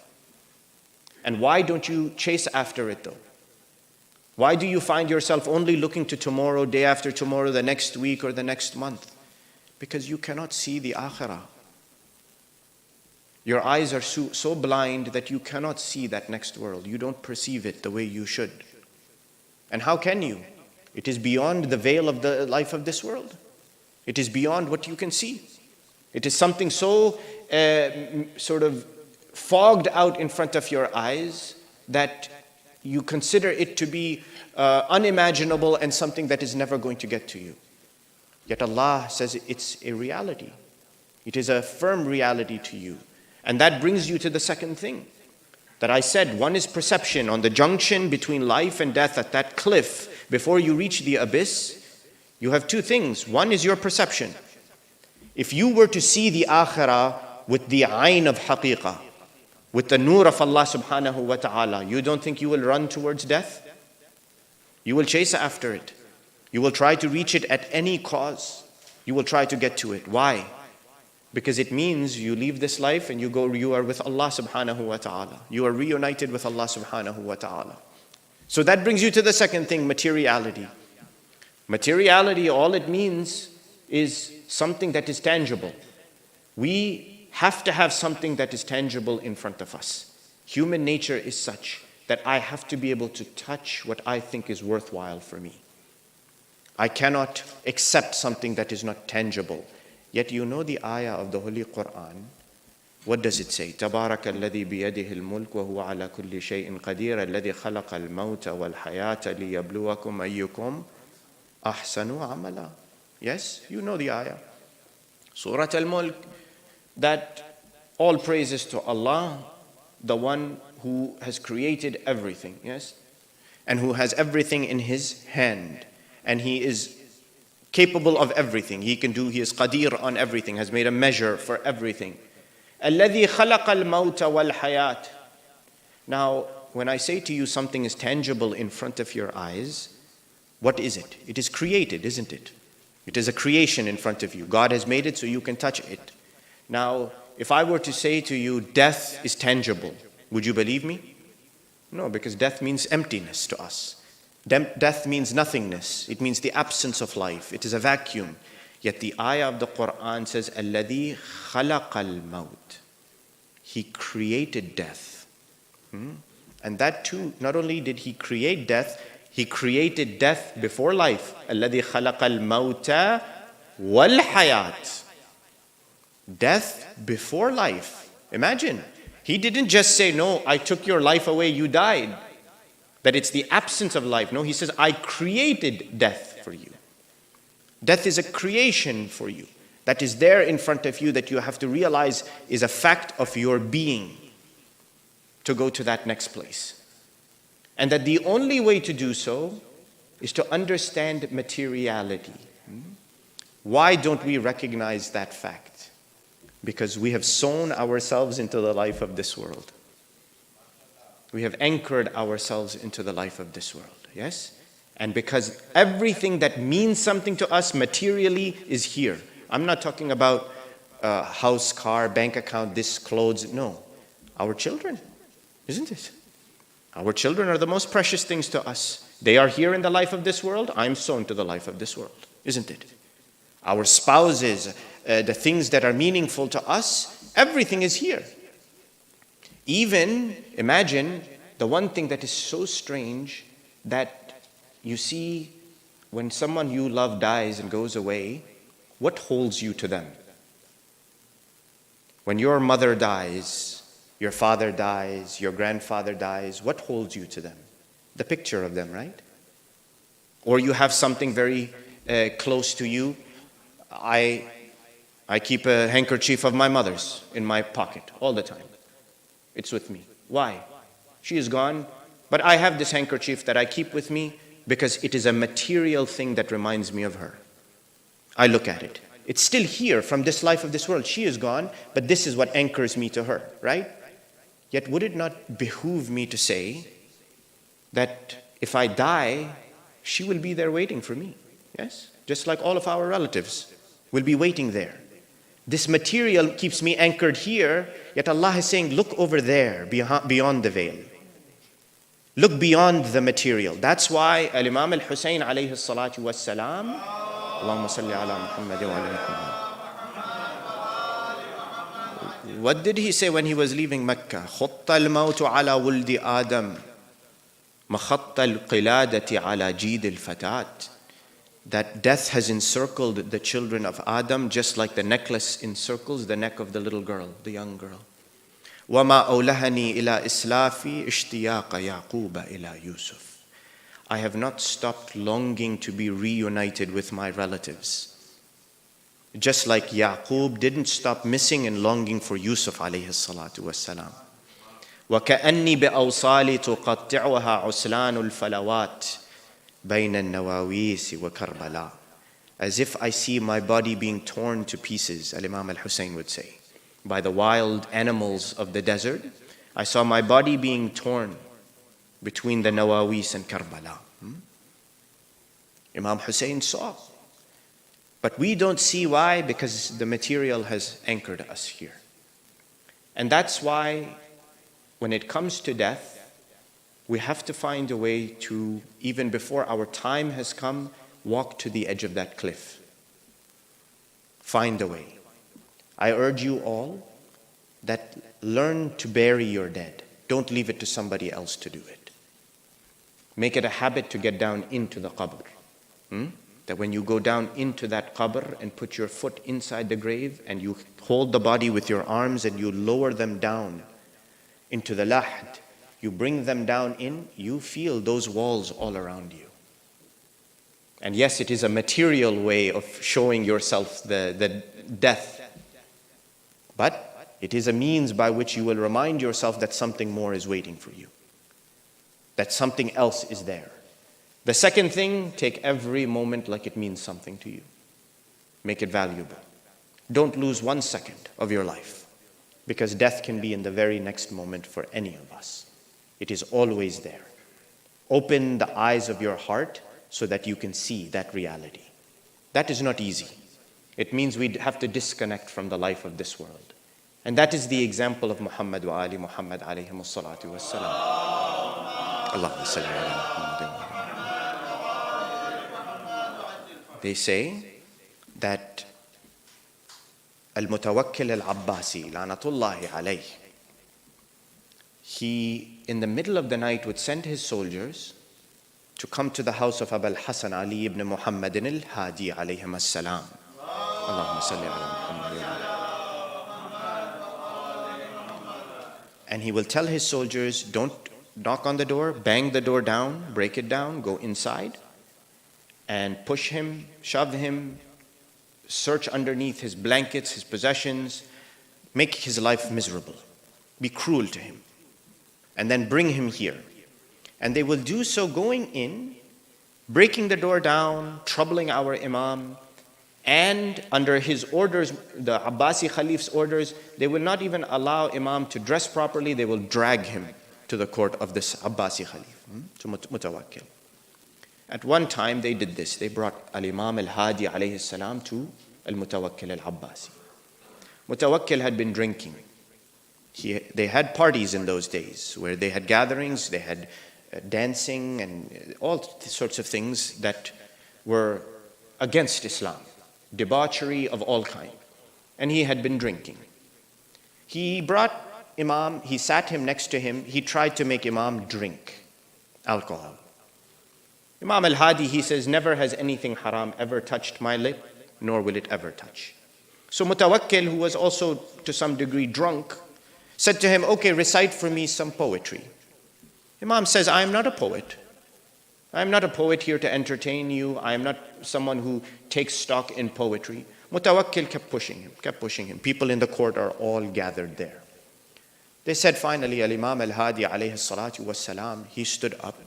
And why don't you chase after it though? Why do you find yourself only looking to tomorrow, day after tomorrow, the next week or the next month? Because you cannot see the akhirah. Your eyes are so blind that you cannot see that next world. You don't perceive it the way you should. And how can you? It is beyond the veil of the life of this world. It is beyond what you can see. It is something so sort of fogged out in front of your eyes that you consider it to be unimaginable and something that is never going to get to you. Yet Allah says it's a reality. It is a firm reality to you. And that brings you to the second thing that I said. One is perception. On the junction between life and death, at that cliff, before you reach the abyss, you have two things. One is your perception. If you were to see the akhirah with the ayn of haqiqah, with the nur of Allah subhanahu wa ta'ala, you don't think you will run towards death? You will chase after it. You will try to reach it at any cost. You will try to get to it. Why? Because it means you leave this life and you are with Allah subhanahu wa ta'ala. You are reunited with Allah subhanahu wa ta'ala. So that brings you to the second thing, materiality. Materiality, all it means is something that is tangible. We have to have something that is tangible in front of us. Human nature is such that I have to be able to touch what I think is worthwhile for me. I cannot accept something that is not tangible. Yet you know the ayah of the Holy Quran. What does it say? تبارك الذي بيده الملك وهو على كل شيء قدير الذي خلق الموت والحياة ليبلوكم أيكم أحسن عملا. Yes, you know the ayah. Surah Al-Mulk, that all praises to Allah, the one who has created everything, yes? And who has everything in his hand. And he is capable of everything. He is qadir on everything, has made a measure for everything. الَّذِي خَلَقَ الْمَوْتَ وَالْحَيَاةِ. Now, when I say to you something is tangible in front of your eyes, what is it? It is created, isn't it? It is a creation in front of you. God has made it so you can touch it. Now, if I were to say to you, death is tangible, would you believe me? No, because death means emptiness to us. Death means nothingness. It means the absence of life. It is a vacuum. Yet the ayah of the Quran says, الَّذِي خَلَقَ الْمَوْتِ. He created death. And that too, not only did he create death, he created death before life. الَّذِي خَلَقَ الْمَوْتَ وَالْحَيَاةِ. Death before life. Imagine. He didn't just say, no, I took your life away, you died. That it's the absence of life. No, he says, I created death for you. Death is a creation for you. That is there in front of you that you have to realize is a fact of your being to go to that next place. And that the only way to do so is to understand materiality. Why don't we recognize that fact? Because we have sewn ourselves into the life of this world. We have anchored ourselves into the life of this world, yes? And because everything that means something to us materially is here. I'm not talking about house, car, bank account, this, clothes. No. Our children, isn't it? Our children are the most precious things to us. They are here in the life of this world. I'm sewn to the life of this world, isn't it? Our spouses, the things that are meaningful to us, everything is here. Even, imagine, the one thing that is so strange that you see when someone you love dies and goes away, what holds you to them? When your mother dies, your father dies, your grandfather dies, what holds you to them? The picture of them, right? Or you have something very close to you. I keep a handkerchief of my mother's in my pocket all the time. It's with me. Why? She is gone, but I have this handkerchief that I keep with me because it is a material thing that reminds me of her. I look at it. It's still here from this life of this world. She is gone, but this is what anchors me to her, right? Yet would it not behoove me to say that if I die, she will be there waiting for me? Yes? Just like all of our relatives will be waiting there. This material keeps me anchored here, yet Allah is saying, look over there, beyond the veil. Look beyond the material. That's why Imam al-Hussein alayhi salatu was salam, Allahumma salli ala Muhammad wa ala Muhammad. What did he say when he was leaving Mecca? خُطَّ الْمَوْتُ عَلَى وُلْدِ آدَمَ مَخَطَّ الْقِلَادَةِ عَلَى جِيدِ الْفَتَاةِ. That death has encircled the children of Adam just like the necklace encircles the neck of the little girl, the young girl. وَمَا أَوْلَهَنِي إِلَى إِسْلَافِي اشْتِيَاقَ يَعْقُوبَ إِلَى يُوسُف. I have not stopped longing to be reunited with my relatives. Just like Yaqub didn't stop missing and longing for Yusuf alayhi salatu wassalam. وَكَأَنِّي بِأَوْصَالِ تُقَطِّعُهَا عُسْلَانُ الْفَلَوَاتِ بَيْنَ النَّوَاوِيسِ وَكَرْبَلَاء. As if I see my body being torn to pieces, Al-Imam al-Hussein would say, by the wild animals of the desert. I saw my body being torn between the Nawawis and Karbala. Imam Hussein saw. But we don't see why, because the material has anchored us here. And that's why when it comes to death, we have to find a way to, even before our time has come, walk to the edge of that cliff. Find a way. I urge you all that learn to bury your dead. Don't leave it to somebody else to do it. Make it a habit to get down into the qabr. That when you go down into that qabr and put your foot inside the grave and you hold the body with your arms and you lower them down into the lahd, you bring them down in, you feel those walls all around you. And yes, it is a material way of showing yourself the death. But it is a means by which you will remind yourself that something more is waiting for you. That something else is there. The second thing, take every moment like it means something to you. Make it valuable. Don't lose 1 second of your life, because death can be in the very next moment for any of us. It is always there. Open the eyes of your heart so that you can see that reality. That is not easy. It means we have to disconnect from the life of this world. And that is the example of Muhammad wa ali Muhammad alayhimus salatu wassalam. Allahumma salli ala Muhammad wa ala. They say that Al-Mutawakkil al-Abbasi, la'natullahi alayh, he, in the middle of the night, would send his soldiers to come to the house of Abul Hasan Ali ibn Muhammadin al-Hadi alayhim as-salam. Allahumma salli ala Muhammad. And he will tell his soldiers, don't knock on the door, bang the door down, break it down, go inside, and push him, shove him, search underneath his blankets, his possessions, make his life miserable, be cruel to him, and then bring him here. And they will do so going in, breaking the door down, troubling our Imam, and under his orders, the Abbasi Khalif's orders, they will not even allow Imam to dress properly, they will drag him to the court of this Abbasi Khalif, to Mutawakkil. At one time they did this. They brought Al-Imam al-Hadi alayhi salam to Al-Mutawakkil al-Abbasi. Mutawakkil had been drinking. They had parties in those days where they had gatherings, they had dancing and all sorts of things that were against Islam. Debauchery of all kind. And he had been drinking. He brought Imam, he sat him next to him, he tried to make Imam drink alcohol. Imam al-Hadi, he says, never has anything haram ever touched my lip, nor will it ever touch. So Mutawakkil, who was also to some degree drunk, said to him, okay, recite for me some poetry. Imam says, I am not a poet. I'm not a poet here to entertain you. I am not someone who takes stock in poetry. Mutawakkil kept pushing him. People in the court are all gathered there. They said finally, Al-Imam Al-Hadi alayhi salatu was salam, he stood up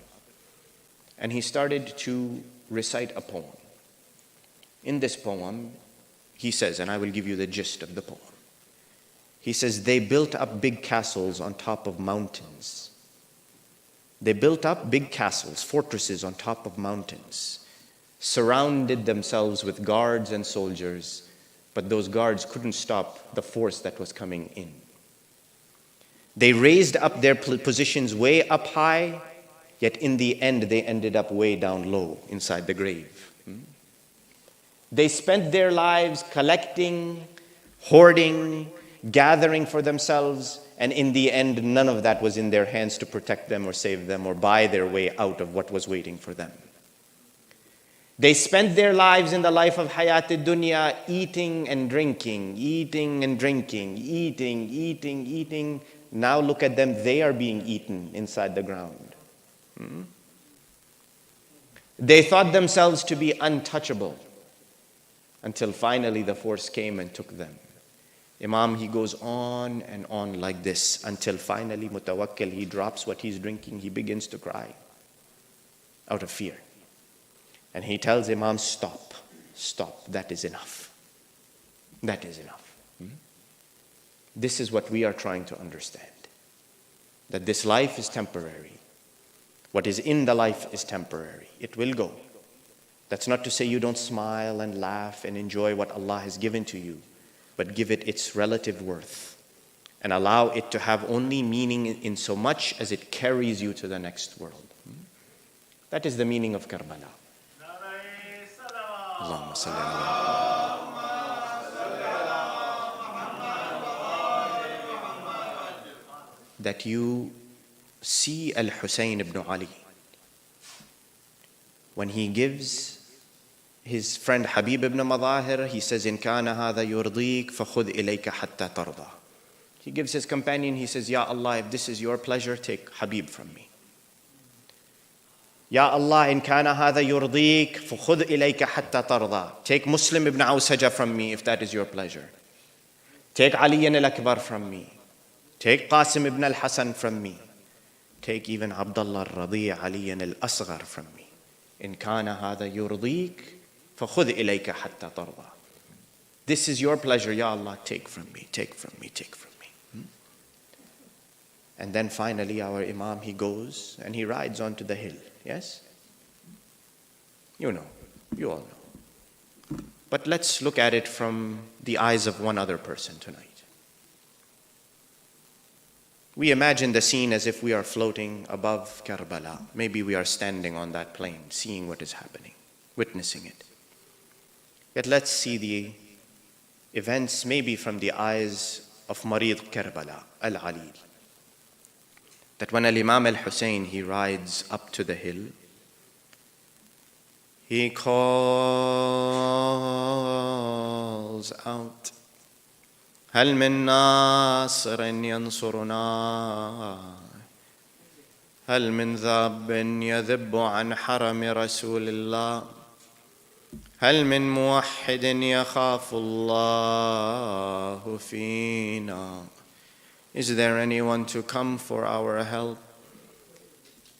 and he started to recite a poem. In this poem, he says, and I will give you the gist of the poem. He says, they built up big castles on top of mountains. They built up big castles, fortresses on top of mountains, surrounded themselves with guards and soldiers, but those guards couldn't stop the force that was coming in. They raised up their positions way up high, yet in the end they ended up way down low inside the grave. They spent their lives collecting, hoarding, gathering for themselves, and in the end, none of that was in their hands to protect them or save them or buy their way out of what was waiting for them. They spent their lives in the life of Hayat Dunya eating and drinking, eating. Now look at them, they are being eaten inside the ground. They thought themselves to be untouchable until finally the force came and took them. Imam, he goes on and on like this until finally Mutawakkil, he drops what he's drinking, he begins to cry out of fear. And he tells Imam, stop, that is enough. That is enough. This is what we are trying to understand. That this life is temporary. What is in the life is temporary. It will go. That's not to say you don't smile and laugh and enjoy what Allah has given to you, but give it its relative worth and allow it to have only meaning in so much as it carries you to the next world. That is the meaning of Karbala. Allahumma salli ala. That you see Al-Husayn ibn Ali when he gives his friend Habib ibn Madahir, he says, "In kana hadha yurdik, fakhudh ilayka hatta tarda." He gives his companion, he says, "Ya Allah, if this is your pleasure, take Habib from me. Ya Allah, in kana hadha yurdik, fakhudh ilayka hatta tarda." Take Muslim ibn Awsaja from me if that is your pleasure. Take Ali al-Akbar from me. Take Qasim ibn al-Hasan from me. Take even Abdullah al-Radi' Ali al-Asghar from me. In kana hadha yurdik, فَخُذْ إِلَيْكَ حَتَّى تَرْضَى. This is your pleasure, Ya Allah, take from me, take from me, take from me. And then finally our Imam, he goes and he rides onto the hill, yes? You know, you all know. But let's look at it from the eyes of one other person tonight. We imagine the scene as if we are floating above Karbala. Maybe we are standing on that plain, seeing what is happening, witnessing it. Yet let's see the events maybe from the eyes of Marid Karbala, Al-Alil. That when Al-Imam Al-Hussein, he rides up to the hill, he calls out, هل من ناصر ينصرنا هل من ذاب يذب عن حرم رسول الله هل من موحد يخاف الله فينا. Is there anyone to come for our help?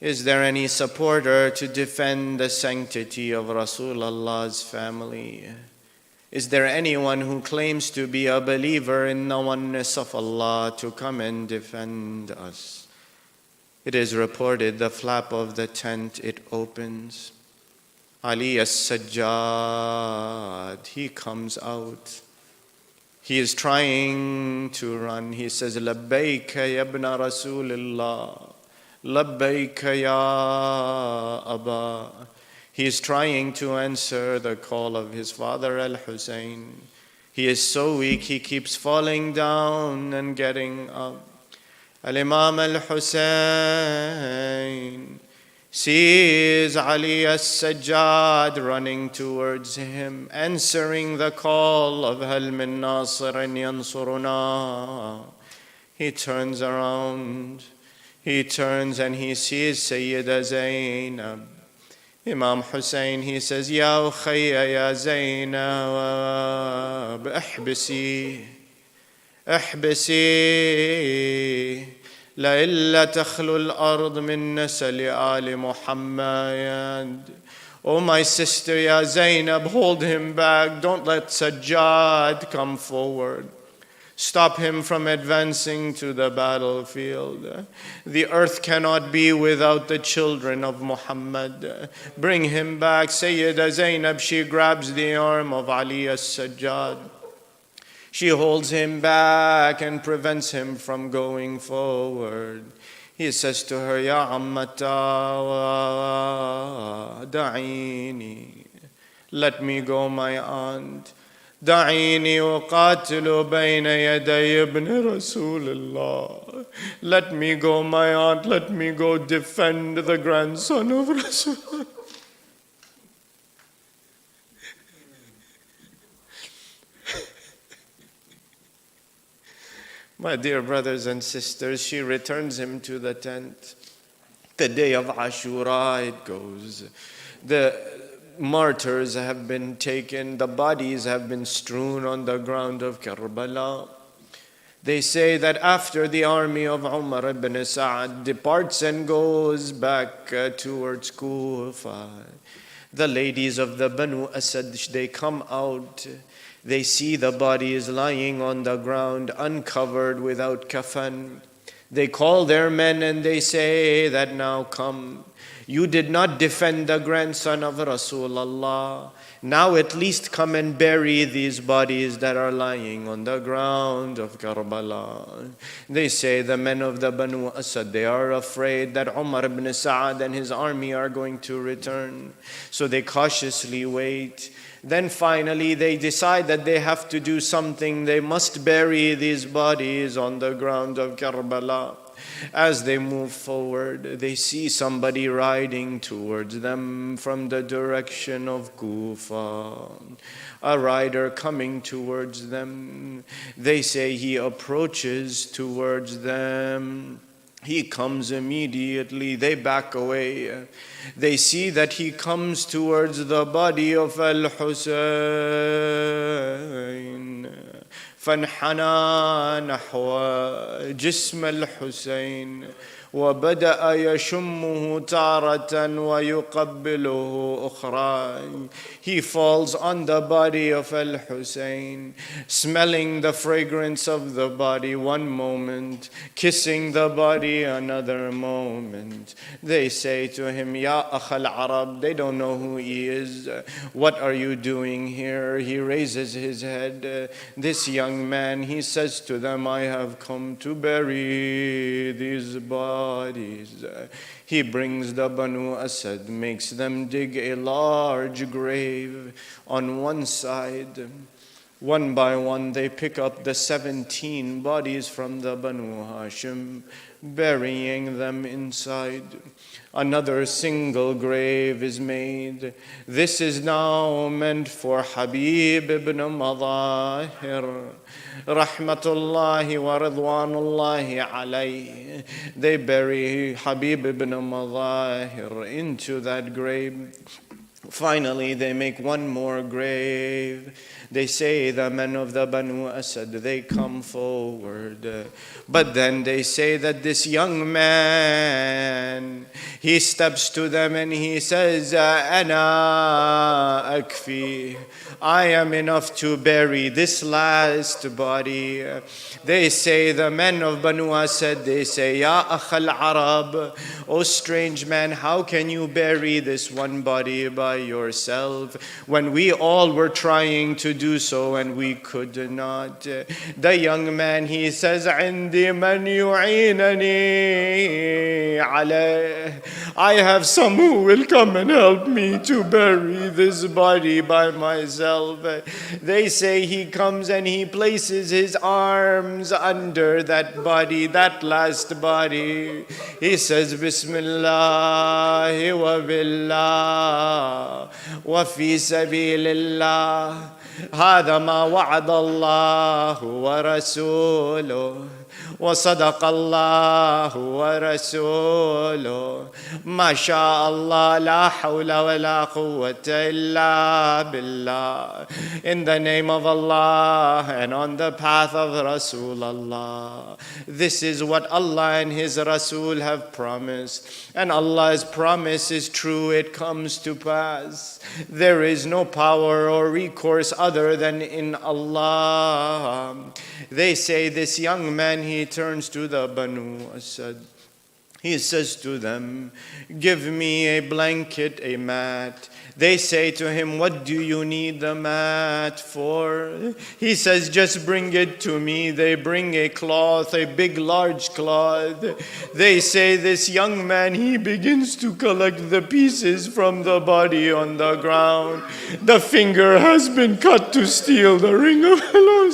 Is there any supporter to defend the sanctity of Rasulullah's family? Is there anyone who claims to be a believer in the oneness of Allah to come and defend us? It is reported the flap of the tent, it opens. Ali as-Sajjad, he comes out. He is trying to run. He says, Labbayka ya ibna Rasulillah. Labbayka ya Aba. He is trying to answer the call of his father Al-Hussein. He is so weak, he keeps falling down and getting up. Al-Imam Al-Hussein sees Ali as-Sajjad running towards him, answering the call of Hal min Nasirin Yansuruna. He turns around, he turns and he sees Sayyida Zainab. Imam Hussein, he says, Ya ukhayya ya Zainab, ihbisi, ihbisi, لئلا تخلو الأرض من نسل آل محمد. Oh my sister, Ya Zainab, hold him back. Don't let Sajjad come forward. Stop him from advancing to the battlefield. The earth cannot be without the children of Muhammad. Bring him back. Sayyida Zainab, she grabs the arm of Ali as-Sajjad. She holds him back and prevents him from going forward. He says to her, Ya Ammata, da'ini. Let me go, my aunt. دعيني أقاتل بين يدي ابن رسول الله. Let me go, my aunt, let me go defend the grandson of Rasul. My dear brothers and sisters, she returns him to the tent. The day of Ashura, it goes. The martyrs have been taken, the bodies have been strewn on the ground of Karbala. They say that after the army of Umar ibn Sa'ad departs and goes back towards Kufa, the ladies of the Banu Asad, they come out. They see the bodies lying on the ground, uncovered without kafan. They call their men and they say that now come. You did not defend the grandson of Rasulullah. Now at least come and bury these bodies that are lying on the ground of Karbala. They say the men of the Banu Asad, they are afraid that Umar ibn Sa'ad and his army are going to return. So they cautiously wait. Then finally they decide that they have to do something. They must bury these bodies on the ground of Karbala. As they move forward, they see somebody riding towards them from the direction of Kufa. A rider coming towards them. They say he approaches towards them. He comes immediately. They back away. They see that he comes towards the body of Al-Husayn. فانحنى نحو جسم الحسين وبدأ يشمه تارة ويقبله أخرى. He falls on the body of Al-Hussein, smelling the fragrance of the body one moment, kissing the body another moment. They say to him, Ya Akhal Arab, they don't know who he is. What are you doing here? He raises his head. This young man, he says to them, I have come to bury these bodies. He brings the Banu Asad, makes them dig a large grave on one side. One by one, they pick up the 17 bodies from the Banu Hashim, burying them inside. Another single grave is made. This is now meant for Habib ibn Madahir, rahmatullahi wa ridwanullahi alayhi. They bury Habib ibn Madahir into that grave. Finally, they make one more grave. They say the men of the Banu Asad, they come forward. But then they say that this young man, he steps to them and he says, Ana akfi. I am enough to bury this last body. They say, the men of Banu Asad, they say, Ya Akhal Arab, O strange man, how can you bury this one body by yourself when we all were trying to do so and we could not? The young man, he says, عندي من يعينني عليه. I have some who will come and help me to bury this body by myself. They say he comes and he places his arms under that body, that last body. He says, Bismillah wa billah wa fi sabilillah. هذا ما وعد الله ورسوله وصدق الله ورسوله ما شاء الله لا حول ولا قوة إلا بالله. In the name of Allah and on the path of Rasulullah. This is what Allah and His Rasul have promised, and Allah's promise is true, it comes to pass. There is no power or recourse other than in Allah. They say this young man, he turns to the Banu Asad. He says to them, give me a blanket, a mat. They say to him, what do you need the mat for? He says, just bring it to me. They bring a cloth, a big large cloth. They say this young man, he begins to collect the pieces from the body on the ground. The finger has been cut to steal the ring of Allah.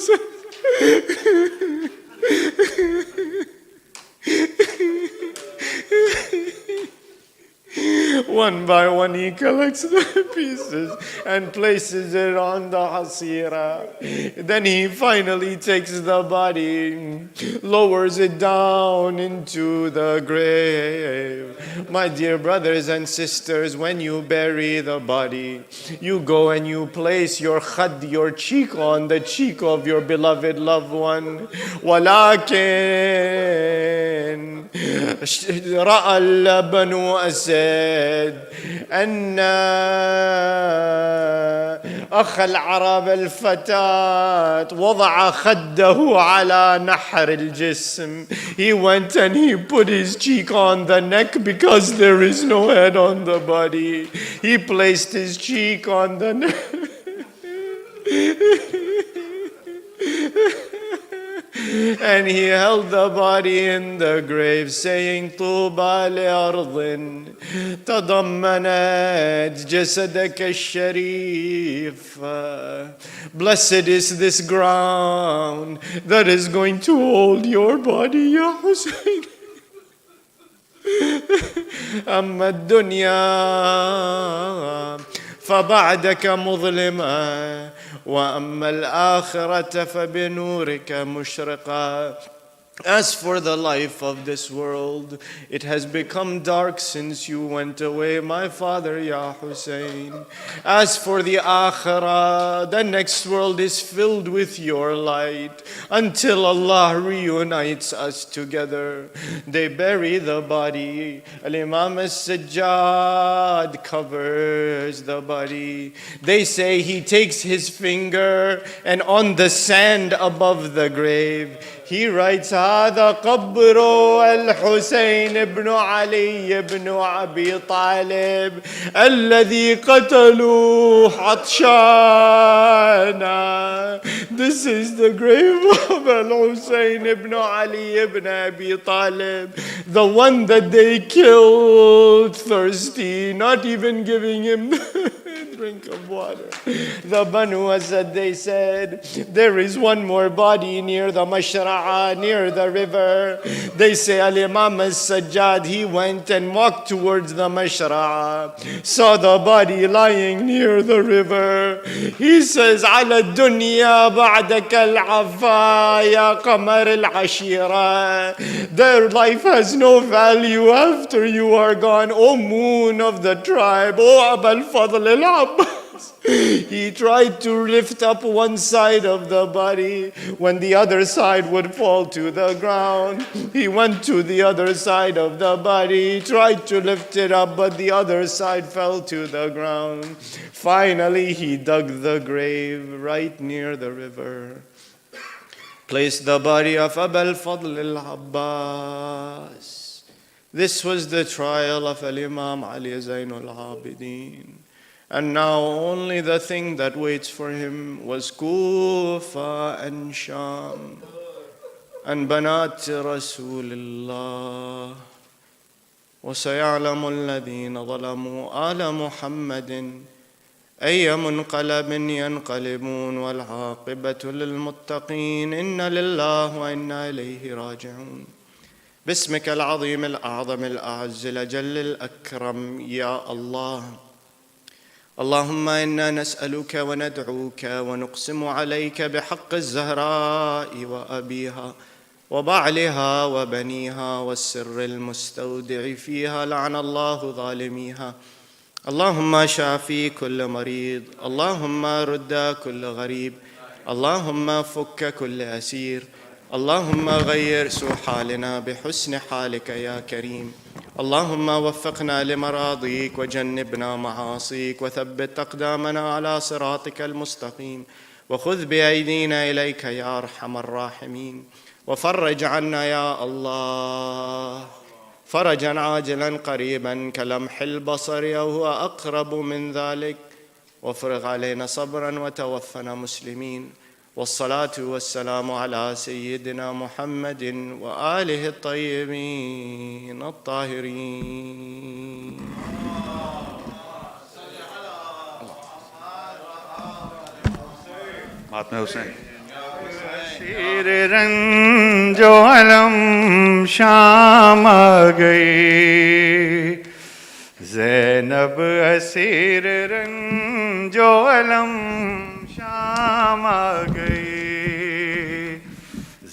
One by one he collects the pieces and places it on the hasira. Then he finally takes the body, lowers it down into the grave. My dear brothers and sisters, when you bury the body, you go and you place your khad, your cheek, on the cheek of your beloved loved one. ولكن رأى البنو أسد أن أخ العرب الفتاة وضع خده على نحر الجسم. He went and he put his cheek on the neck because there is no head on the body. He placed his cheek on the neck. And he held the body in the grave, saying, طوبى لأرض تضمنت جسدك الشريف. Blessed is this ground that is going to hold your body, Ya Hussein. أما الدنيا فبعدك مظلمة وأما الآخرة فبنورك مشرقة. As for the life of this world, it has become dark since you went away, my father, Ya Hussein. As for the akhirah, the next world is filled with your light until Allah reunites us together. They bury the body. Al-Imam al-Sajjad covers the body. They say he takes his finger and on the sand above the grave, he writes, هذا قبر الحسين بن علي بن أبي طالب الذي قتلوه عطشانا. This is the grave of al-Husayn ibn Ali ibn Abi Talib, the one that they killed thirsty, not even giving him a drink of water. The Banu Asad, they said, there is one more body near the Mashra'a, near the river. They say Al-Imam al-Sajjad, he went and walked towards the Mashra'a, saw the body lying near the river. He says, على الدنيا بعدك العفا يا قمر العشيرة. Their life has no value after you are gone, O moon of the tribe, O Aba al-Fadl al-Abbas. He tried to lift up one side of the body when the other side would fall to the ground. He went to the other side of the body, tried to lift it up, but the other side fell to the ground. Finally, he dug the grave right near the river, placed the body of Aba al-Fadl al-Abbas. This was the trial of Al-Imam Ali Zainul Abidin. And now only the thing that waits for him was Kufa and Sham and Banat Rasulullah. وسيعلم الذين ظلموا آل محمد أي منقلب ينقلبون والعاقبة للمتقين إن لله وإنا إليه راجعون. باسمك العظيم الأعظم الأعز الأجل الأكرم يا الله. اللهم إنا نسألك وندعوك ونقسم عليك بحق الزهراء وأبيها وبعلها وبنيها والسر المستودع فيها لعن الله ظالميها. اللهم شافي كل مريض، اللهم رد كل غريب، اللهم فك كل أسير، اللهم غير سوء حالنا بحسن حالك يا كريم. اللهم وفقنا لمراضيك وجنبنا معاصيك وثبت أقدامنا على صراطك المستقيم وخذ بأيدينا إليك يا أرحم الراحمين. وفرج عنا يا الله فرجا عاجلا قريبا كلمح البصر أو هو أقرب من ذلك، وافرغ علينا صبرا وتوفنا مسلمين. والصلاة والسلام على سيدنا محمد وآله الطيبين الطاهرين. महात्मा हुसैन शेर रंजो अलम शाम आ गई, Zainab Asir रंजो अलम शाम आ गई,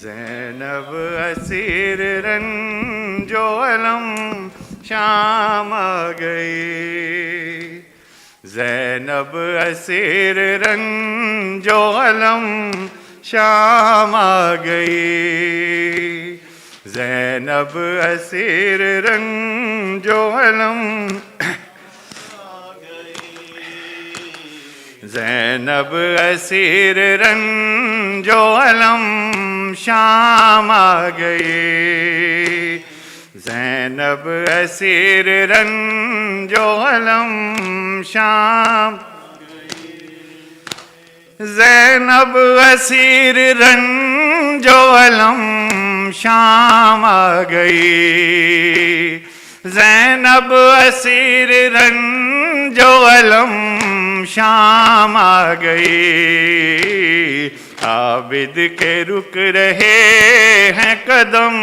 Zainab Asir रंजो अलम शाम आ गई, ज़ैनब असीर रंजो अलम शाम आ गई, ज़ैनब असीर रंजो अलम ज़ैनब असीर रंजो अलम शाम आ गई, ज़ैनब असीर रंजो अलम शाम, ज़ैनब असीर रंजो अलम शाम आ गई, ज़ैनब असीर रंजो अलम शाम आ गई, आबिद के रुक रहे हैं कदम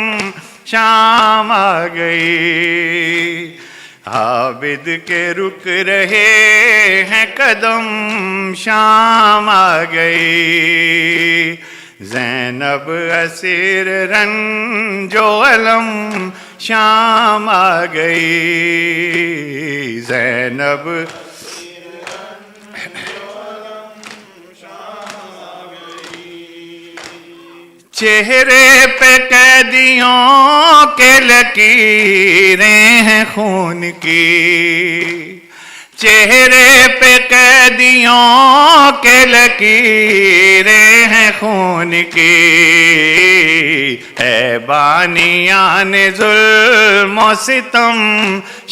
शाम आ गई, आबिद के रुक रहे हैं कदम शाम आ गई, ज़ैनब असीर रंजो अलम शाम आ गई, ज़ैनब चेहरे पे कैदियों के लकीरें हैं खून की, चेहरे पे कैदियों के लकीरें हैं खून की, है बानियान जुल्म व सितम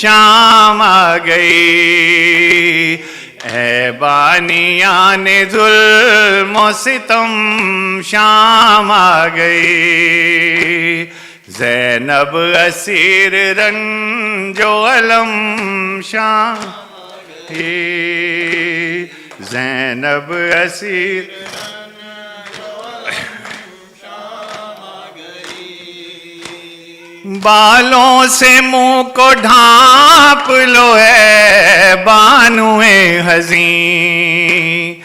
शाम आ गई, है बानियान जुल्म व सितम शाम आ गई, ज़ैनब असीर रंजो अलम शाम, ज़ैनब असीर बालों से मुंह को ढांप लो है बानुए हज़ीं,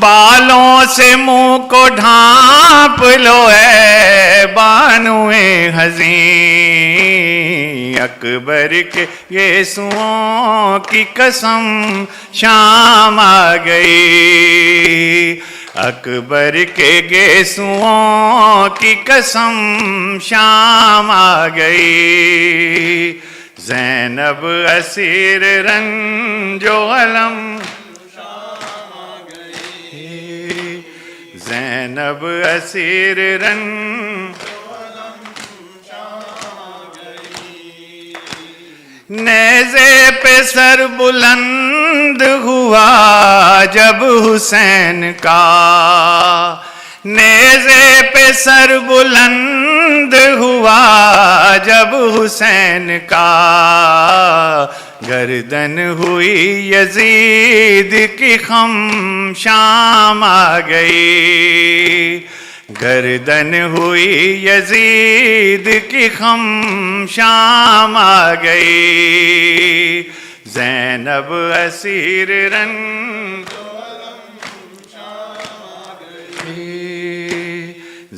बालों से मुंह को ढांप लो है बानुए हज़ीं, अकबर के येसुओं की कसम शाम आ गई, अकबर के गेसुओं की कसम शाम आ गई, ज़ैनब असीर रंजो अलम शाम आ गई, ज़ैनब असीर रंजो अलम शाम आ गई, नेज़े पे सर बुलंद हुआ जब हुसैन का, नेज़े पे सर बुलंद हुआ जब हुसैन का, गर्दन हुई यजीद की खम शाम आ गई, गर्दन हुई यजीद की खम शाम आ गई, ज़ैनब असीर रंज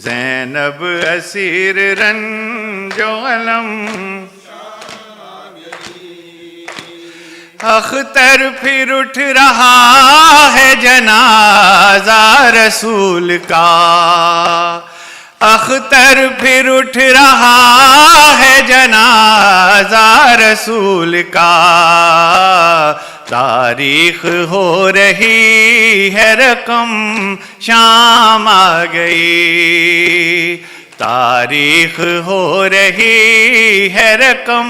ज़ैनब असीर रंजो अलम अख्तर फिर उठ रहा है जनाजा रसूल का, अख्तर फिर उठ रहा है जनाजा रसूल का। तारीख हो रही है रकम शाम आ गई, तारीख हो रही है रकम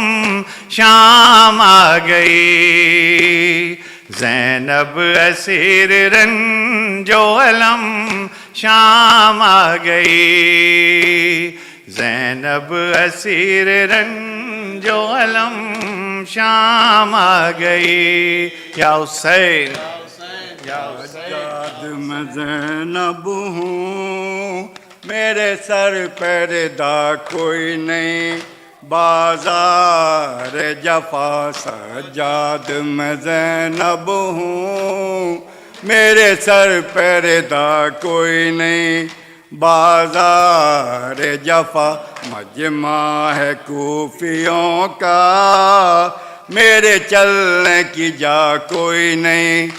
शाम आ गई। ज़ैनब असीर रंजो अलम शाम आ गई, ज़ैनब असीर रंजो अलम शाम आ गई। या हुसैन सज्जाद मैं ज़ैनब हूँ, मेरे सर पर दा कोई नहीं, बाजार जफा। सज्जाद मैं ज़ैनब हूँ, मेरे सर पर दा कोई नहीं, बाजार जफा। मजमा है कूफियों का, मेरे चलने की जा कोई नहीं,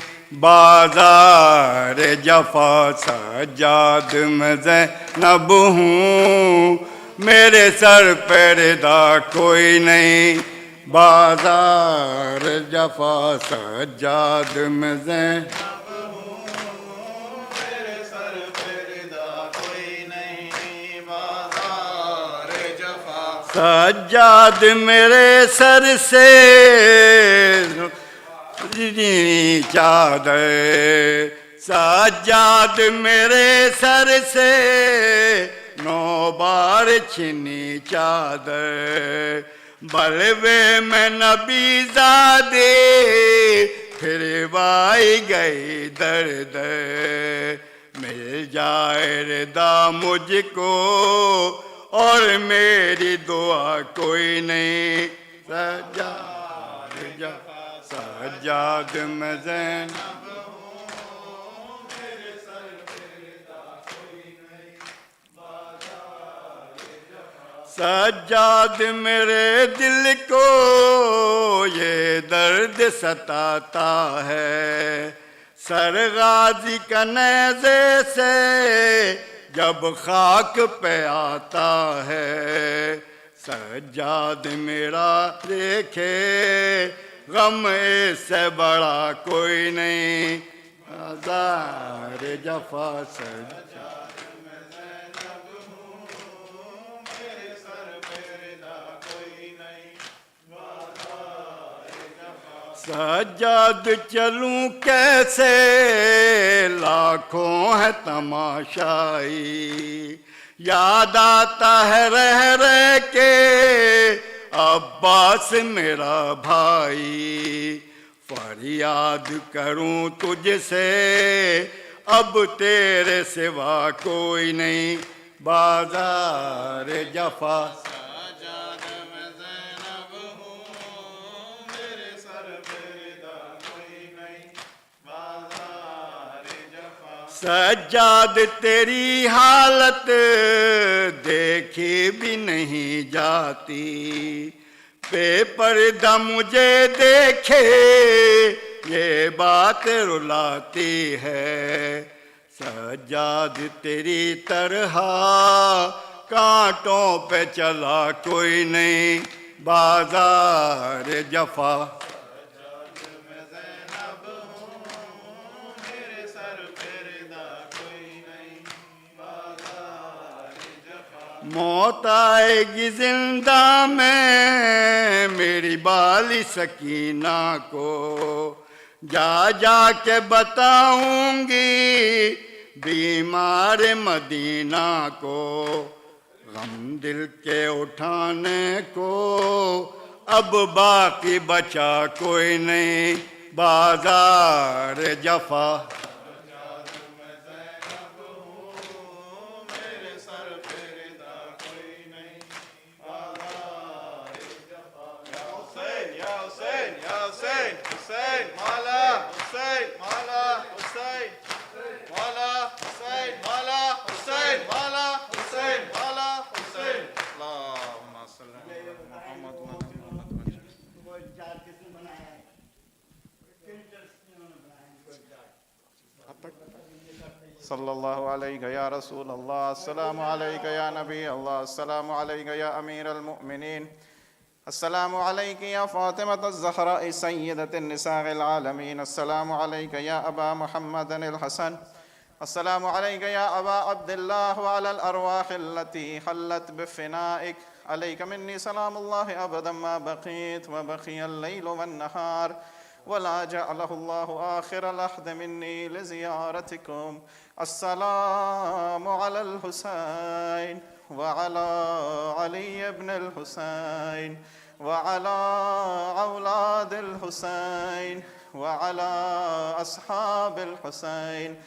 बाजार जफा। सज्जाद मैं ज़ैनब हूँ, मेरे सर पर दा कोई नहीं, बाजार जफा। सज्जाद मैं ज़ैनब सज्जाद मेरे सर से चादर, सज्जाद मेरे सर से 9 बार छिनी चादर। बलवे में नबी ज़ादे फिर बाई गई दर दर, मिल जाए रिदा मुझको और मेरी दुआ कोई नहीं। सज्जाद सज्जाद मैं ज़ैनब हूँ, मेरे सर पे दा कोई नहीं, बाजार जफा। सज्जाद मेरे दिल को ये दर्द सताता है, सर गाजी का नेज़े से जब खाक पे आता है। सज्जाद मेरा देखे गम इससे बड़ा कोई नहीं, बाज़ार जफा। सज्जाद मैं ज़ैनब हूँ, मेरे सर पे दा कोई नहीं, बाज़ार जफा। सज्जाद चलूं कैसे लाखों है तमाशाई, याद आता है रह रह के अब्बास मेरा भाई। फरियाद करूं तुझसे अब तेरे सिवा कोई नहीं, बाजार जफा। सज्जाद तेरी हालत देखी भी नहीं जाती, बेपर्दा मुझे देखे ये बात रुलाती है। सज्जाद तेरी तरह कांटों पे चला कोई नहीं, बाजार जफा। मौत आएगी जिंदा में मेरी बाली सकीना को, जा जा के बताऊंगी बीमार मदीना को। गम दिल के उठाने को अब बाकी बचा कोई नहीं, बाजार जफा। صلى الله عليك يا رسول الله. السلام عليك يا نبي الله. السلام عليك يا أمير المؤمنين. السلام عليك يا فاطمة الزهراء سيدة النساء العالمين. السلام عليك يا أبا محمد الحسن. السلام عليك يا أبا عبد الله وعلى الأرواح التي حلت بفنائك. عليك مني سلام الله أبدا ما بقيت وبقي الليل والنهار، ولا جعله الله آخر لحظ مني لزيارتكم. السلام على الحسين وعلى علي بن الحسين وعلى أولاد الحسين وعلى أصحاب الحسين.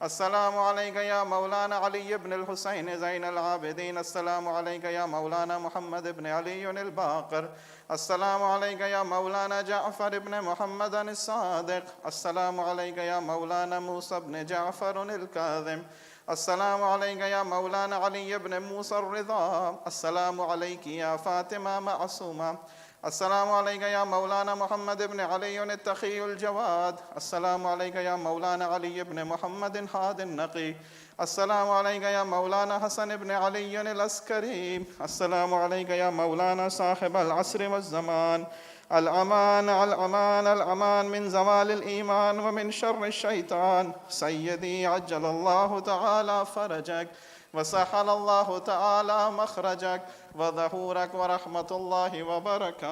السلام عليك يا مولانا علي بن الحسين زين العابدين. السلام عليك يا مولانا محمد بن علي الباقر. السلام عليك يا مولانا جعفر بن محمد الصادق. السلام عليك يا مولانا موسى بن جعفر الكاظم. السلام عليك يا مولانا علي بن موسى الرضا. السلام عليك يا فاطمة معصومة. السلام عليك يا مولانا محمد بن علي التقي الجواد. السلام عليك يا مولانا علي بن محمد هاد النقي. السلام عليك يا مولانا حسن بن علي العسكري. السلام عليك يا مولانا صاحب العصر والزمان. الأمان الأمان الأمان من زوال الإيمان ومن شر الشيطان. سيدي عجل الله تعالى فرجك وسهل الله تعالى مخرجك وظهورك ورحمة الله وبركاته.